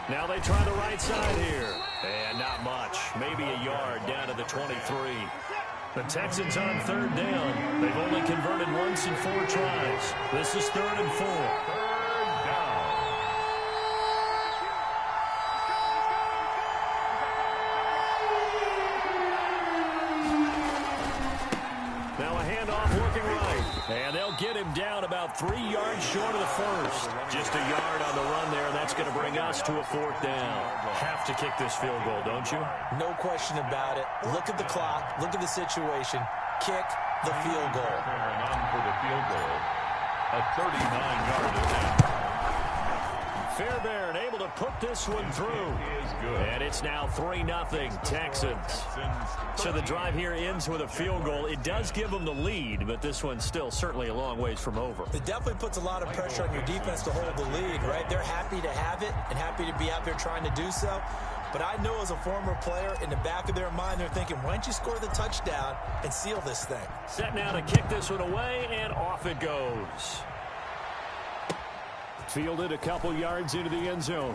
Speaker 4: Now they try the right side here. And not much. Maybe a yard down to the 23. The Texans on third down. They've only converted once in 4 tries. This is 3rd and 4.
Speaker 3: Third down.
Speaker 4: Now a handoff looking right. And they'll get him down about 3 yards short of the first. Just a yard on the run there, and that's going to bring us to a 4th down. Have to kick this field goal, don't you?
Speaker 5: No question about it. Look at the clock. Look at the situation. Kick the field goal.
Speaker 3: And on for the field goal. A 39-yard attempt.
Speaker 4: Fairbairn able to put this one through.
Speaker 3: Is good.
Speaker 4: And it's now 3-0 Texans. So the drive here ends with a field goal. It does give them the lead, but this one's still certainly a long ways from over.
Speaker 5: It definitely puts a lot of pressure on your defense to hold the lead, right? They're happy to have it and happy to be out there trying to do so. But I know as a former player, in the back of their mind, they're thinking, why don't you score the touchdown and seal this thing?
Speaker 4: Set now to kick this one away, and off it goes. Fielded a couple yards into the end zone.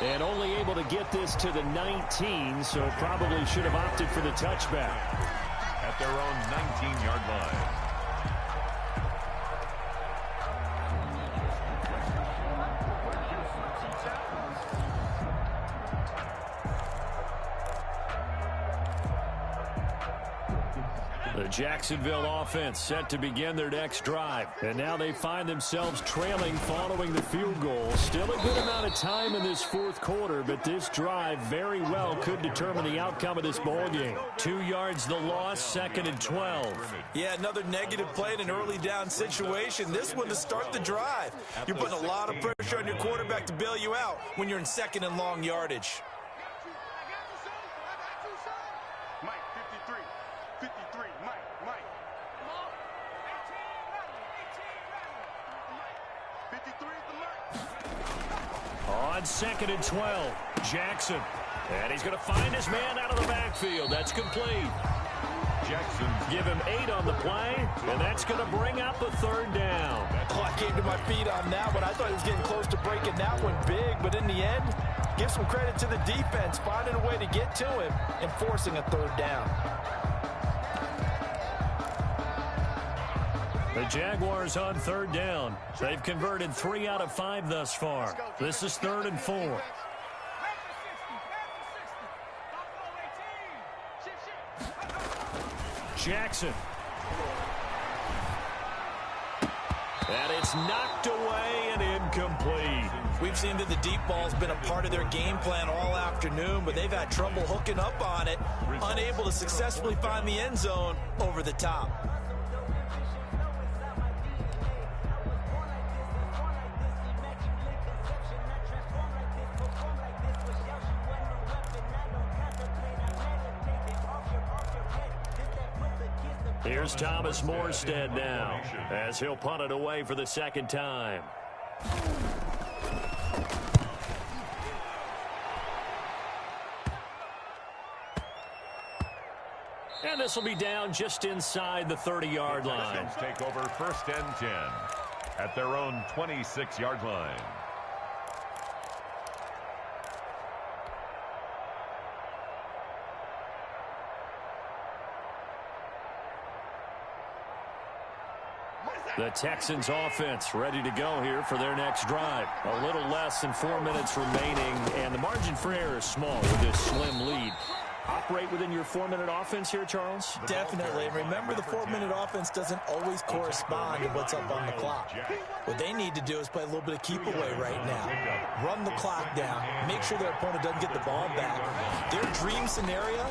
Speaker 4: And only able to get this to the 19, so probably should have opted for the touchback.
Speaker 3: At their own 19-yard line.
Speaker 4: The Jacksonville offense set to begin their next drive. And now they find themselves trailing following the field goal. Still a good amount of time in this 4th quarter, but this drive very well could determine the outcome of this ballgame. 2 yards the loss, 2nd and 12.
Speaker 5: Yeah, another negative play in an early down situation. This one to start the drive. You're putting a lot of pressure on your quarterback to bail you out when you're in 2nd and long yardage.
Speaker 6: Mike, 53. 53, Mike. Come on. 53 is the Mike.
Speaker 4: On 2nd and 12, Jackson. And he's going to find his man out of the backfield. That's complete.
Speaker 3: Jackson.
Speaker 4: Give him 8 on the play, and that's going to bring up the 3rd down.
Speaker 5: Oh, I came to my feet on that one. I thought he was getting close to breaking that one big, but in the end, give some credit to the defense, finding a way to get to him and forcing a 3rd down.
Speaker 4: The Jaguars on 3rd down. They've converted 3 out of 5 thus far. This is 3rd and 4. Jackson. And it's knocked away and incomplete.
Speaker 5: We've seen that the deep ball's been a part of their game plan all afternoon, but they've had trouble hooking up on it, unable to successfully find the end zone over the top.
Speaker 4: Here's Thomas Morstead now, as he'll punt it away for the 2nd time. And this will be down just inside the 30-yard line.
Speaker 3: Take over 1st and 10 at their own 26-yard line.
Speaker 4: The Texans offense ready to go here for their next drive. A little less than 4 minutes remaining, and the margin for error is small with this slim lead. operate within your 4-minute offense here, Charles?
Speaker 5: Definitely. And remember, the 4-minute offense doesn't always correspond to what's up on the clock. What they need to do is play a little bit of keep away right now. Run the clock down. Make sure their opponent doesn't get the ball back. Their dream scenario,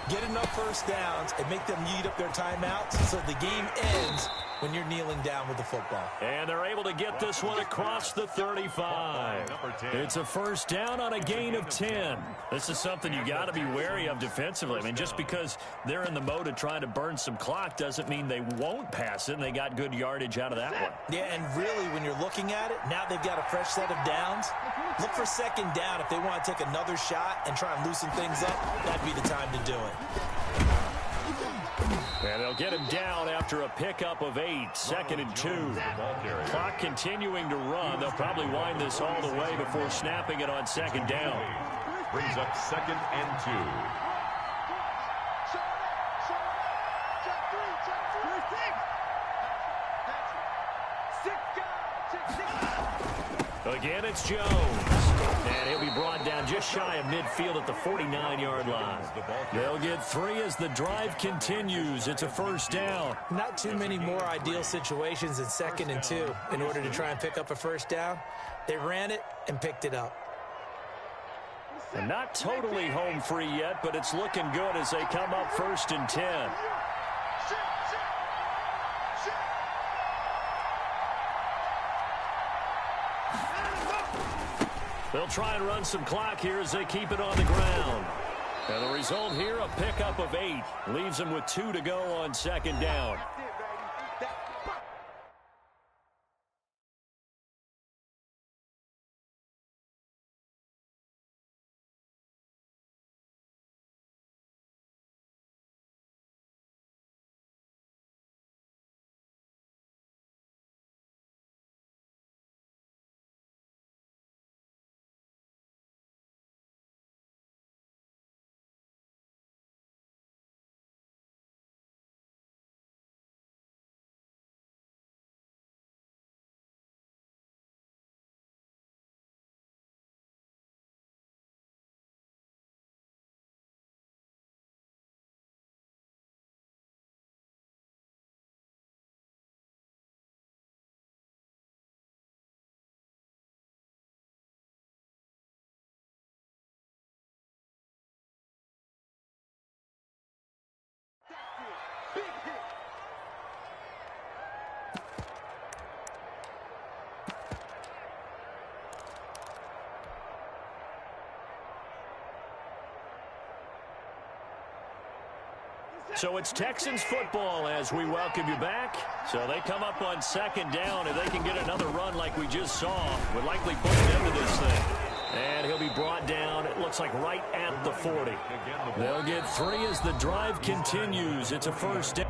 Speaker 5: get enough first downs and make them eat up their timeouts so the game ends when you're kneeling down with the football.
Speaker 4: And they're able to get this one across the 35. It's a first down on a gain of 10. This is something you got to be wary of defensively. I mean, just because they're in the mode of trying to burn some clock doesn't mean they won't pass it, and they got good yardage out of that one.
Speaker 5: Yeah, and really, when you're looking at it, now they've got a fresh set of downs. Look for second down. If they want to take another shot and try and loosen things up, that'd be the time to do it.
Speaker 4: And they'll get him down after a pickup of 8, 2nd and 2. Clock continuing to run. They'll probably wind this all the way before snapping it on 2nd down.
Speaker 3: Brings up 2nd and 2.
Speaker 4: Again, it's Jones. And he'll be brought down just shy of midfield at the 49-yard line. They'll get 3 as the drive continues. It's a first down.
Speaker 5: Not too many more ideal situations in 2nd and 2 in order to try and pick up a first down. They ran it and picked it up.
Speaker 4: And not totally home free yet, but it's looking good as they come up 1st and 10. They'll try and run some clock here as they keep it on the ground. And the result here, a pickup of 8. Leaves them with 2 to go on 2nd down. So it's Texans football as we welcome you back. So they come up on 2nd down. If they can get another run like we just saw, would likely put an end to this thing. And he'll be brought down, it looks like right at the 40. They'll get 3 as the drive continues. It's a first down.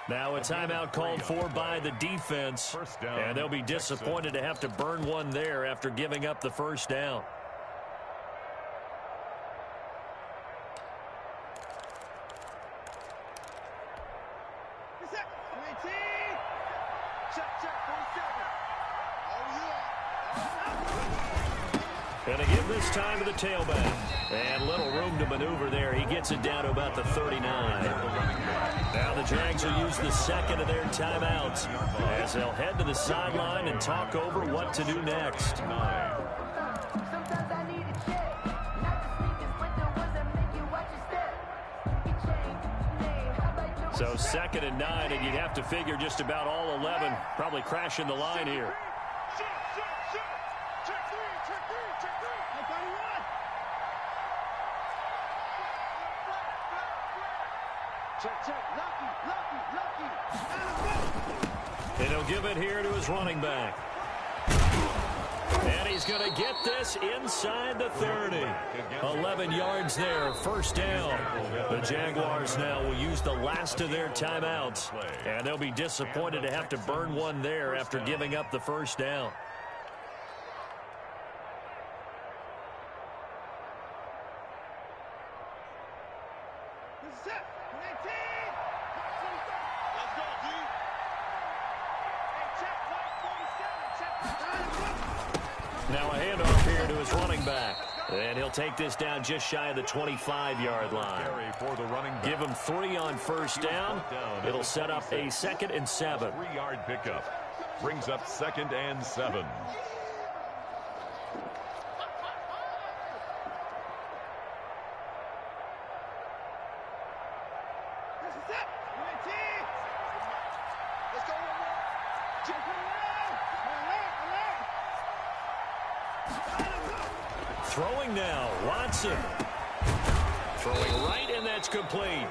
Speaker 4: Now a timeout called for by the defense, and they'll be disappointed to have to burn one there after giving up the first down. Going to give this time to the tailback. And little room to maneuver there. He gets it down to about the 39. Now the Jags will use the second of their timeouts as they'll head to the sideline and talk over what to do next. So 2nd and 9, and you'd have to figure just about all 11 probably crashing the line here. And he'll give it here to his running back. And he's going to get this inside the 30. 11 yards there, first down. The Jaguars now will use the last of their timeouts. And they'll be disappointed to have to burn one there after giving up the first down. Now a handoff here to his running back. And he'll take this down just shy of the 25-yard line. Give him 3 on first down. It'll set up a 2nd and 7.
Speaker 3: 3-yard pickup. Brings up 2nd and 7.
Speaker 4: Throwing now, Watson. Throwing right, and that's complete.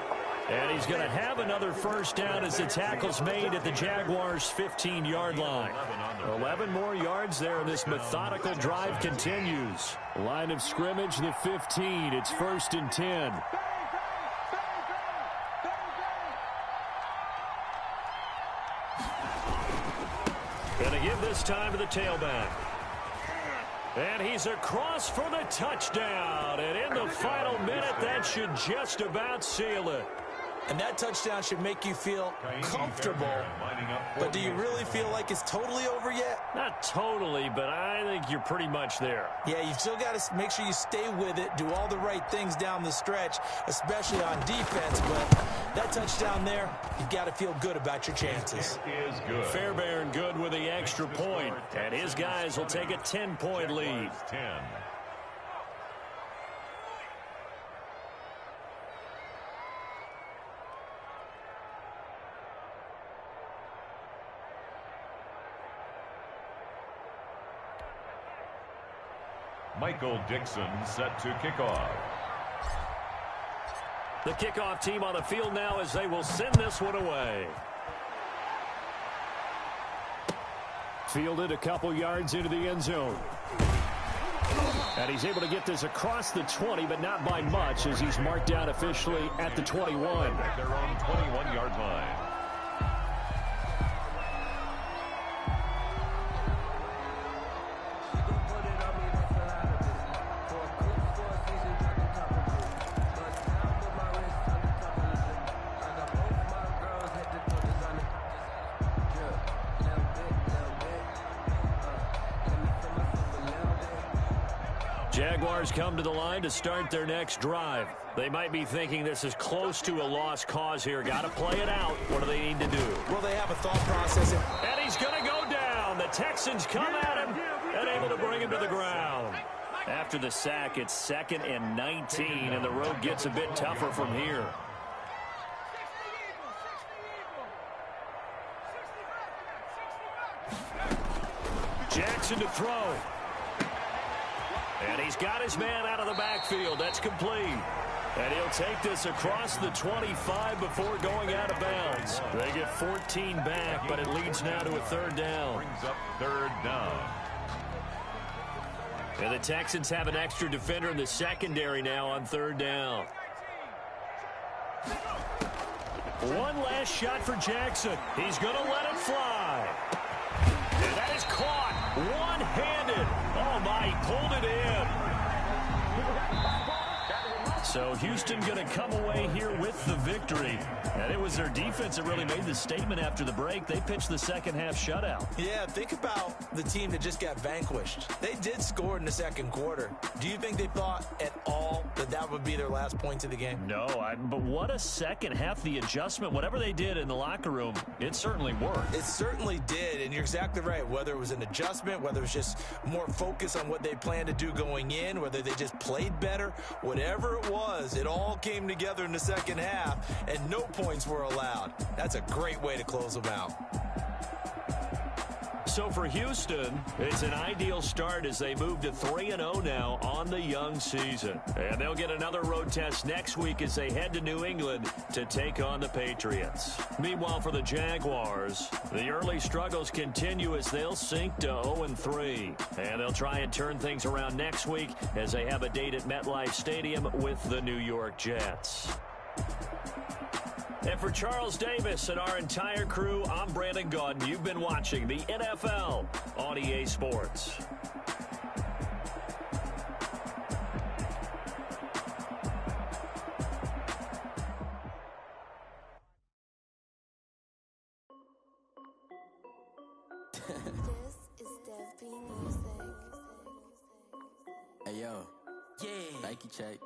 Speaker 4: And he's going to have another first down as the tackle's made at the Jaguars' 15-yard line. 11 more yards there, and this methodical drive continues. Line of scrimmage, the 15. It's 1st and 10. Going to give this time to the tailback. And he's across for the touchdown. And in the final minute, that should just about seal it.
Speaker 5: And that touchdown should make you feel comfortable. But do you really feel like it's totally over yet?
Speaker 4: Not totally, but I think you're pretty much there.
Speaker 5: Yeah, you still got to make sure you stay with it, do all the right things down the stretch, especially on defense. But that touchdown there, you've got to feel good about your chances.
Speaker 4: Fairbairn good with the extra point, and his guys will take a 10-point lead.
Speaker 3: 10. Michael Dixon set to kick off.
Speaker 4: The kickoff team on the field now as they will send this one away. Fielded a couple yards into the end zone. And he's able to get this across the 20, but not by much as he's marked down officially at the 21.
Speaker 3: At their own 21-yard line.
Speaker 4: Jaguars come to the line to start their next drive. They might be thinking this is close to a lost cause here. Got to play it out. What do they need to do?
Speaker 5: Well, they have a thought process.
Speaker 4: And he's going to go down. The Texans come at him and able to bring him to the ground. After the sack, it's 2nd and 19, and the road gets a bit tougher from here. Jackson to throw. And he's got his man out of the backfield. That's complete. And he'll take this across the 25 before going out of bounds. They get 14 back, but it leads now to a 3rd down.
Speaker 3: Brings up 3rd down.
Speaker 4: And the Texans have an extra defender in the secondary now on 3rd down. One last shot for Jackson. He's going to let it fly. And that is caught one-handed. Oh, my, he pulled it in. So Houston going to come away here with the victory. And it was their defense that really made the statement after the break. They pitched the second half shutout.
Speaker 5: Yeah, think about the team that just got vanquished. They did score in the second quarter. Do you think they thought at all that that would be their last points of the game?
Speaker 4: No, but what a second half. The adjustment, whatever they did in the locker room, it certainly worked.
Speaker 5: It certainly did, and you're exactly right. Whether it was an adjustment, whether it was just more focus on what they planned to do going in, whether they just played better, whatever it was, it all came together in the second half, and no points were allowed. That's a great way to close them out.
Speaker 4: So for Houston, it's an ideal start as they move to 3-0 now on the young season. And they'll get another road test next week as they head to New England to take on the Patriots. Meanwhile, for the Jaguars, the early struggles continue as they'll sink to 0-3. And they'll try and turn things around next week as they have a date at MetLife Stadium with the New York Jets. And for Charles Davis and our entire crew, I'm Brandon Gaudin. You've been watching the NFL on EA Sports.
Speaker 7: This is Dev B Music.
Speaker 8: Hey yo, yeah, Nike check.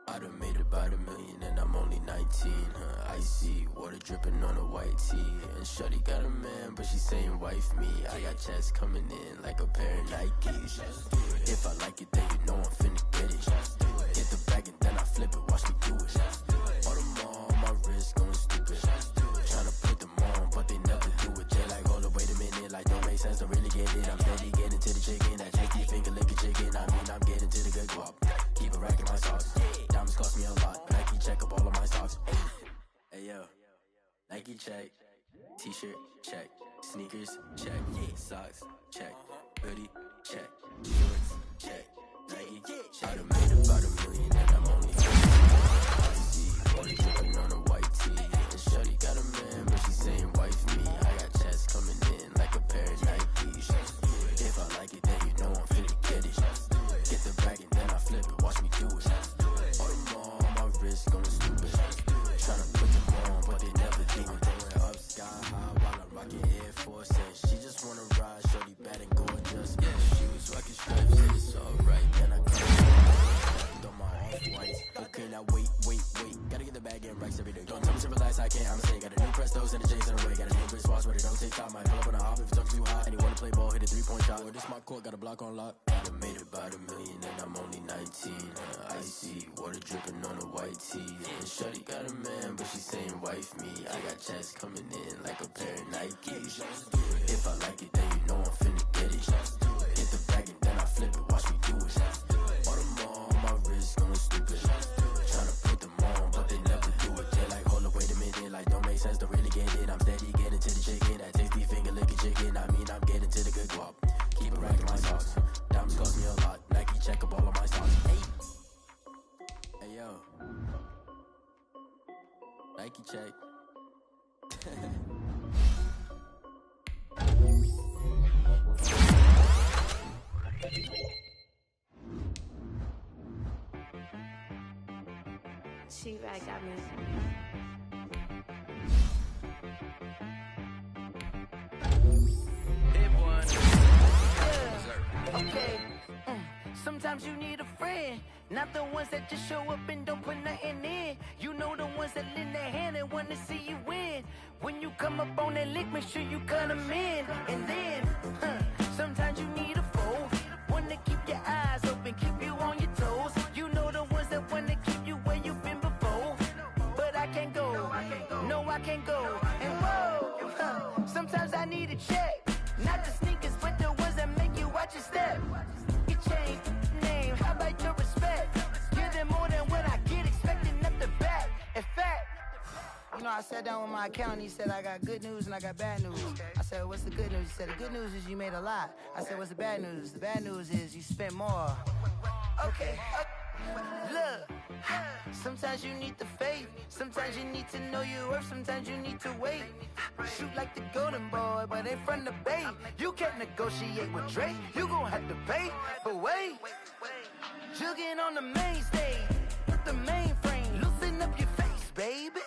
Speaker 8: I done made about $1 million and I'm only 19. Icy water dripping on a white tee. And shorty got a man, but she saying wife me. I got checks coming in like a pair of Nikes. If I like it, then you know I'm finna get it. Get the bag and then I flip it, watch me do it. All them on my wrist going stupid. Tryna put them on, but they never do it. They like, hold up, wait a minute, like don't make sense, don't really get it. I'm steady getting to the chicken, that tricky finger licking chicken. I mean, I'm getting to the good guap. Keep a rack in my socks. Diamonds cost me a lot. Nike check up all of my socks. Hey yo, Nike check. T-shirt check. Sneakers check. Socks check. Hoodie check. Shorts check. Nike check. I done made about $1 million and I'm only see water dripping on a white tee. And shorty got a man, but she saying wife me. I got checks coming in like a pair of Nikes. If I like it, then you know I'm finna get it. Get the bag and then I flip it, watch me do it. All them on my wrist going stupid. Tryna put them on, but they never do it. Going up sky high while I'm rocking Air Force. And she just wanna ride, shorty bad and gorgeous. Yeah, she was rocking stripes, and it's alright. Then I come on my off-whites. Okay, now wait. Gotta get the bag and racks every day. Don't tell me to relax, I can't, I'ma say. Got a new Prestos and the J's in the way. Got a new British watch, but it don't take time. Might pull up on a hop if it's up too hot. And you wanna play ball, hit a 3-point shot. Or this my court, got a block on lock. I done made about $1 million and I'm only 19. Icy water dripping on a white tee. And shorty got a man, but she saying wife me. I got checks coming in like a pair of Nikes. If I like it, then you know I'm finna get it. Get the bag and then I flip it, watch me do it. All them on my wrist going stupid. Tryna put them on, but they never do it. They like, hold up, wait a minute, like don't make sense, don't really get it. I'm steady getting to the chicken, that tasty finger licking chicken. I mean, I'm getting to the good guap. Keep a rack in my socks. Diamonds cost me a lot. Nike check up all of my socks. Hey yo, Nike check.
Speaker 7: She-Rag got me.
Speaker 1: Okay. Sometimes you need a friend, not the ones that just show up and don't put nothing in. You know the ones that lend their hand and want to see you win. When you come up on that lick, make sure you cut them in. And then, sometimes you need a foe, one to keep your eyes open, keep you on your toes. You know the ones that want to keep you where you've been before. But I can't go, no I can't go. And whoa, sometimes I need a check, not the sneakers, but the ones that make you watch your step. You change name, how about your respect? Give them more than what I get, expecting nothing back. In fact, you know, I sat down with my accountant, he said I got good news and I got bad news. I said, what's the good news? He said, the good news is you made a lot. I said, what's the bad news? The bad news is you spent more. Okay. Look, sometimes you need the faith, sometimes you need to know your worth, sometimes you need to wait. Shoot like the golden boy, but in front of bait. You can't negotiate with Drake, you gon' have to pay. But wait, jugging on the main stage,
Speaker 9: with the mainframe. Loosen up your face, baby.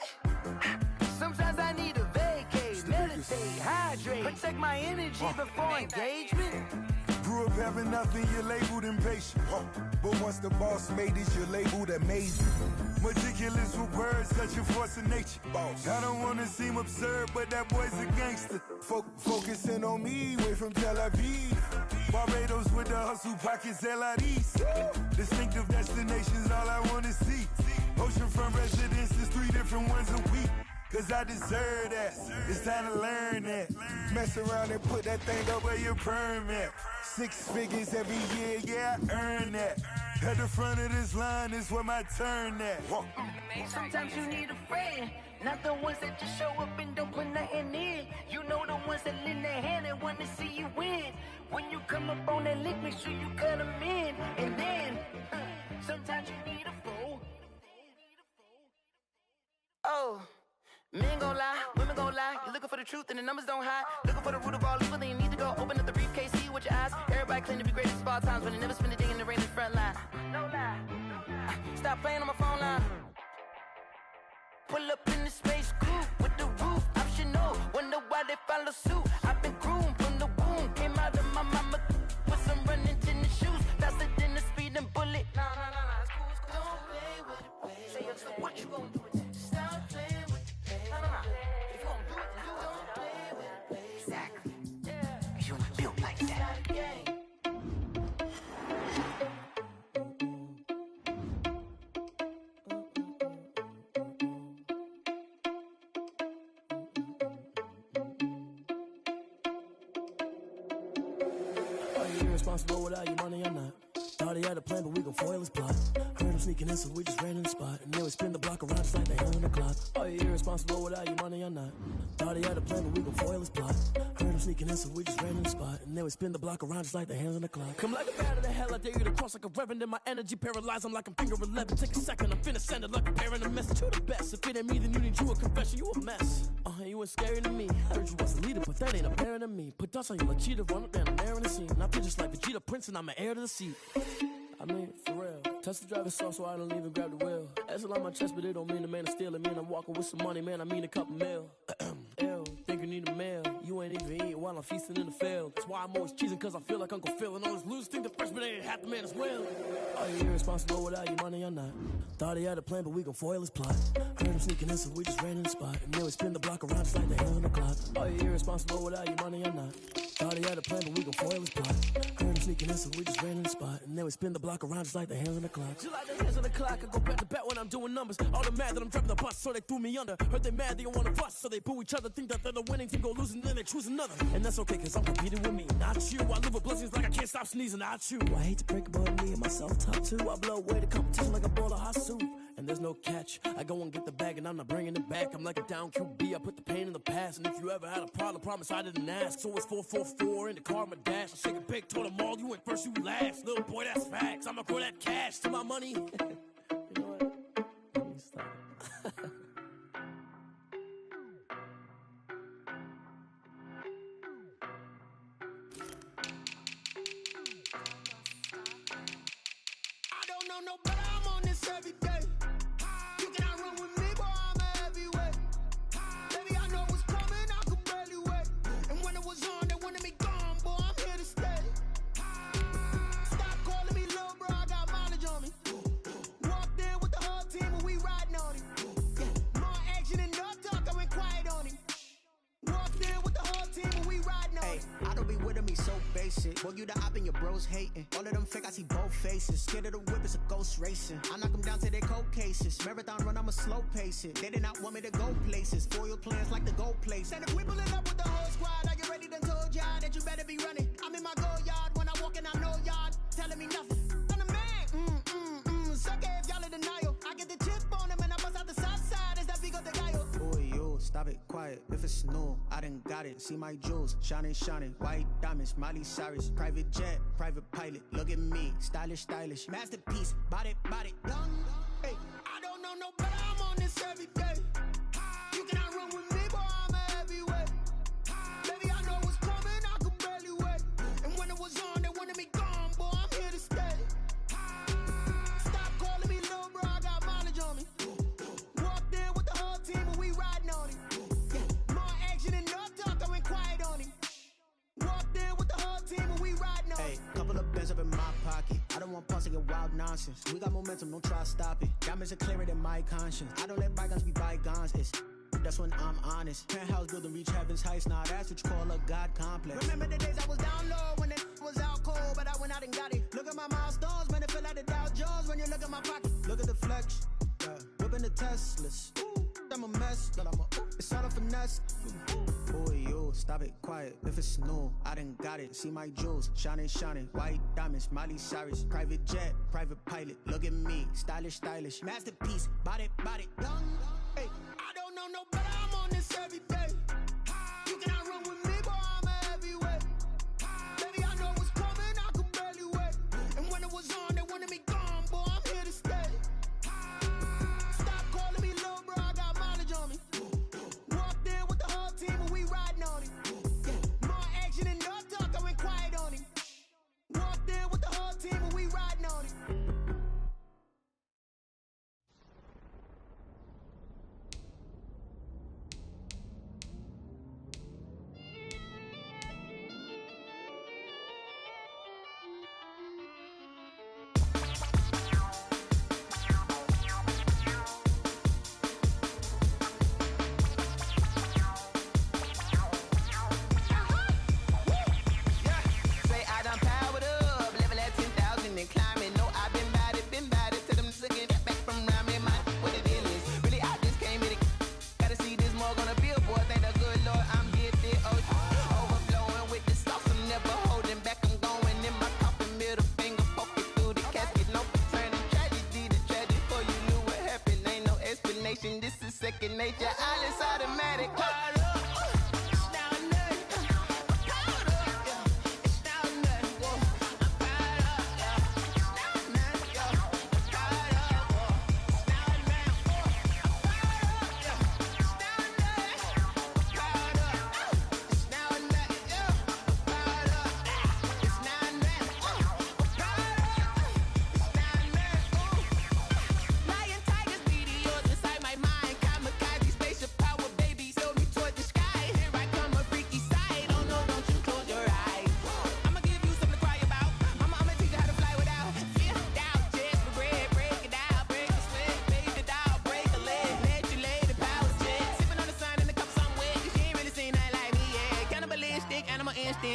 Speaker 9: Sometimes I need a vacate, meditate, hydrate, protect my energy before engagement.
Speaker 10: Grew up having nothing, you're labeled impatient. But once the boss made it, you're labeled amazing. Meticulous with words, such a force of nature. I don't want to seem absurd, but that boy's a gangster. Focusing on me, way from Tel Aviv. Barbados with the hustle pockets, LIDs. Distinctive destinations, all I want to see. Oceanfront residences, 3 different ones a week. Cause I deserve that, it's time to learn that. Mess around and put that thing up where your permit. 6 figures every year, yeah, I earn that. At the front of this line is where my turn at.
Speaker 9: Sometimes you need a friend, not the ones that just show up and don't put nothing in. You know the ones that lend their hand and want to see you win. When you come up on that lick, make sure you cut them in. And then, sometimes you need a fool. Oh. Men gon' lie, women gon' lie. You're looking for the truth and the numbers don't hide. Looking for the root of all evil, then you need to go open up the briefcase, see with your eyes. Everybody claim to be great at small times, but they never spend a day in the rain in the front line. No lie. Stop playing on my phone line. Pull up in the space coupe with the roof optional. Wonder why they follow suit. I've been groomed from the womb. Came out of my mama with some running tennis shoes. Faster than the speeding bullet. Nah, it's cool, it's cool. Don't play with it, baby. Say so what you gon' do with it? Stop playing with it. If you gon' do it, then don't play with it, baby. Exactly. Yeah. You ain't built like that.
Speaker 11: Are you irresponsible without your money or not? Thought he had a plan, but we gon' foil his plot. Heard him sneaking in, so we just ran in the spot. And then we spin the block around just like the hand on the clock. Are you irresponsible without your money or not? Thought he had a plan, but we gon' foil his plot. Heard him sneaking in, so we just ran in the spot. And then we spin the block around just like the hands on the clock. Come like a bat of the hell, I dare you to cross like a reverend. In my energy paralyzed, I'm like I'm finger 11. Take a second, I'm finna send it like a parent a message. You the best, if it ain't me, then you need you a confession. You a mess. You ain't scary to me. I heard you was a leader, but that ain't apparent to me. Put dust on you like cheetah, run up down there in the scene. I feel just like Vegeta Prince, and I'm an heir to the seat. I mean, for real. Touch the driver's soft, so I don't even grab the wheel. That's a lot on my chest, but it don't mean the man is stealing. Man, I'm walking with some money, man, I mean a couple mil. Ew, think you need a meal. You ain't even eating while I'm feasting in the field. That's why I'm always cheesing, cause I feel like Uncle Phil. And all those losers think the freshman ain't half the man as well. Are you irresponsible without your money or not? Thought he had a plan, but we gon' foil his plot. Heard him sneaking in, so we just ran in the spot. And then we spin the block around just like the hands on the clock. Are you irresponsible without your money or not? Thought he had a plan, but we gon' foil his plot. Heard him sneaking in, so we just ran in the spot. And then we spin the block around just like the hands on the clock. Just like the hands on the clock, I go back to back when I'm doing numbers. All the mad that I'm driving the bus, so they threw me under. Heard they mad, they don't wanna bust, so they boo each other. Think that they're the winning team, go losing, then they choose another. And that's okay, cause I'm competing with me, not you. I live with blessings like I can't stop sneezing, not you. I hate to break about me and myself top two. I blow away the competition like a bowl of hot soup. And there's no catch, I go and get the bag and I'm not bringing it back. I'm like a down QB, I put the pain in the past. And if you ever had a problem, promise I didn't ask. So it's 444 in the car, my dash. I shake a big, told them all, you went first, you last. Little boy, that's facts, I'ma grow that cash to my money. You know what? Let me stop.
Speaker 9: I don't know no better, I'm on this every day. You cannot run with me, boy, I'm a heavyweight. Baby, I know what's coming, I could barely wait. And when it was on, they wanted me gone, boy, I'm here to stay. Stop calling me little bro, I got mileage on me. Walked in with the whole team and we riding on him. More action and no talk, I went quiet on him. Walked in with the whole team and we riding on him.
Speaker 2: I don't be with me so basic. Boy, you the op and your bros hating. All of them fake, I see both faces. Scared of the whip, it's a ghost racing. I knock them down to their cold cases. Marathon run, I'ma slow pace it. They did not want me to go places. Foil plans like the gold place. And if we pulling up with the whole squad, I get ready to told y'all that you better be running. I'm in my go yard. When I walk in, I know y'all telling me nothing. I'm the man. Suck it if y'all in denial. I get the chip on them and I bust out the south side. Is that big of the guy? Boy, yo, stop it, quiet. If it's new, I done got it. See my jewels, shining, white diamonds, Miley Cyrus, private jet, private pilot. Look at me, stylish, masterpiece, body, young. Hey,
Speaker 9: I don't know no better, I'm on this every day. You cannot run with me, boy, I'm a heavyweight. Baby, I know what's coming, I could barely wait. And when it was on, they wanted me gone, boy, I'm here to stay. Stop calling me little bro, I got my
Speaker 11: want pause to get wild nonsense. We got momentum, don't try to stop it. Diamonds are clearer than my conscience. I don't let bygones be bygones. That's when I'm honest. Penthouse building, reach heaven's heights. Nah, that's what you call a God complex. Remember the days I was down low when it was out cold, but I went out and got it. Look at my milestones, man, it feel like the Dow Jones when you look at my pocket. Look at the flex, whipping the Teslas. I'm a mess, but it's all a finesse. Boy, yo, stop it, quiet. If it's new, I done got it. See my jewels, shining, shining. White diamonds, Miley Cyrus. Private jet, private pilot. Look at me, stylish, stylish. Masterpiece, body, young. Hey, I don't know no better. I'm on this every day. You cannot run with me, boy. I'm a heavyweight. Baby, I know what's coming. I could barely wait. And when it was on, they wanted me gone, boy. I'm here to stay. Stop calling me little bro. I got mileage on me. Walked in with the whole team and we riding on it. More action and no talk. I went quiet on it. Walked in with the whole team and we riding on it.
Speaker 9: Second nature, all is automatic.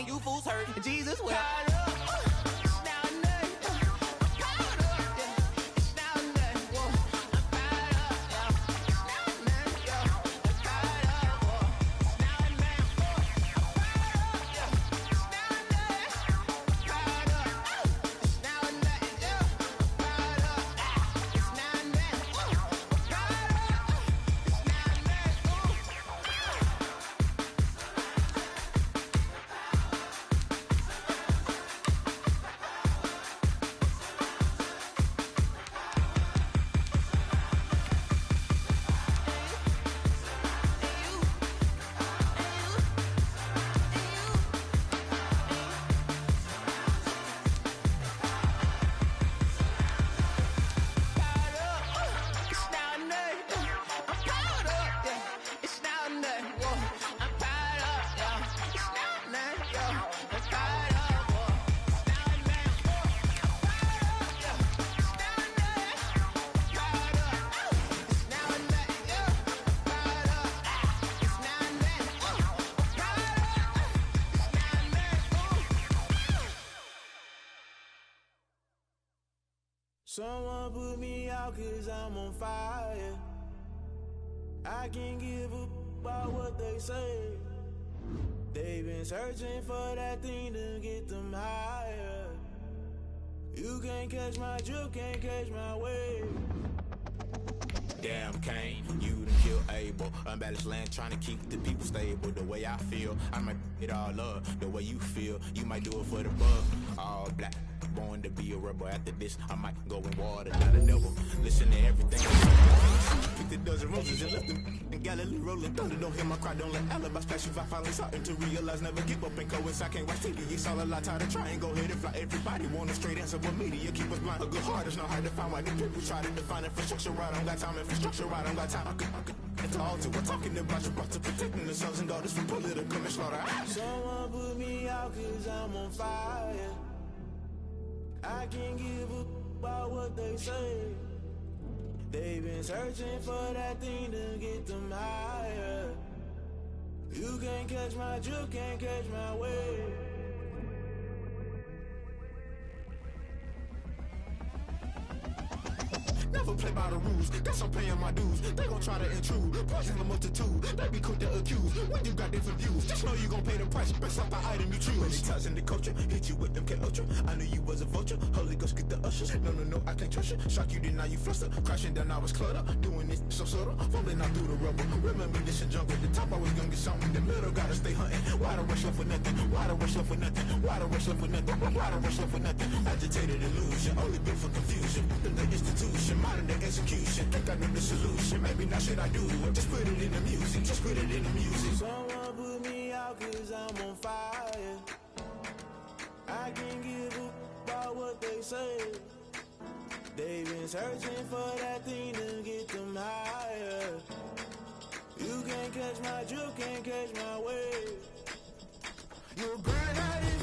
Speaker 9: You fools hurt. Jesus will.
Speaker 12: Someone put me out 'cause I'm on fire. I can't give up about what they say. They've been searching for that thing to get them higher. You can't catch my drift, can't catch my wave.
Speaker 13: Damn Kane, you done killed Abel. Unbalanced land trying to keep the people stable. The way I feel, I might it all up. The way you feel, you might do it for the bug. All black, born to be a rebel. After this, I might go in water, not a devil. Listen to everything. Picked a dozen roses and left them in Galilee rolling thunder. Don't hear my cry, don't let alibi splash you. I finally starting to realize, never give up and coincide. Can't watch TV, it's all a lot. Tired of trying, go ahead and fly. Everybody want a straight answer, but media keep us blind. A good heart is not hard to find. Why the people try to define infrastructure right? I don't got time, infrastructure right? I don't got time. I could it's all to we're talking about you brought to protecting the sons and daughters from political and slaughter.
Speaker 12: Someone put me out 'cause I'm on fire. I can't give a about what they say. They've been searching for that thing to get them higher. You can't catch my drift, can't catch my wave.
Speaker 13: Never play by the rules, guess I'm paying my dues. They gon' try to intrude, poison the multitude. They be quick to accuse, when you got different views. Just know you gon' pay the price, based off the item you choose. Many ties in the culture, hit you with them K-Ultra. I knew you was a vulture, Holy Ghost get the ushers. No, I can't trust you. Shock you, then now you fluster. Crashing down, I was clutter. Doing this so subtle, fumbling out through the rubble. Remember this in jungle, the top I was gonna get something. The middle gotta stay hunting. Why the rush left for nothing? Why the rush left for nothing? Why the rush left for nothing? Why the rush left for nothing? Agitated illusion, only built for confusion. The institution, modern day execution. Think I know the solution. Maybe not should I do it? Just put it in the music. Just put it in the music.
Speaker 12: Someone put me out 'cause I'm on fire. I can't give a about what they say. They've been searching for that thing to get them higher. You can't catch my drift, can't catch my wave. You're burning out in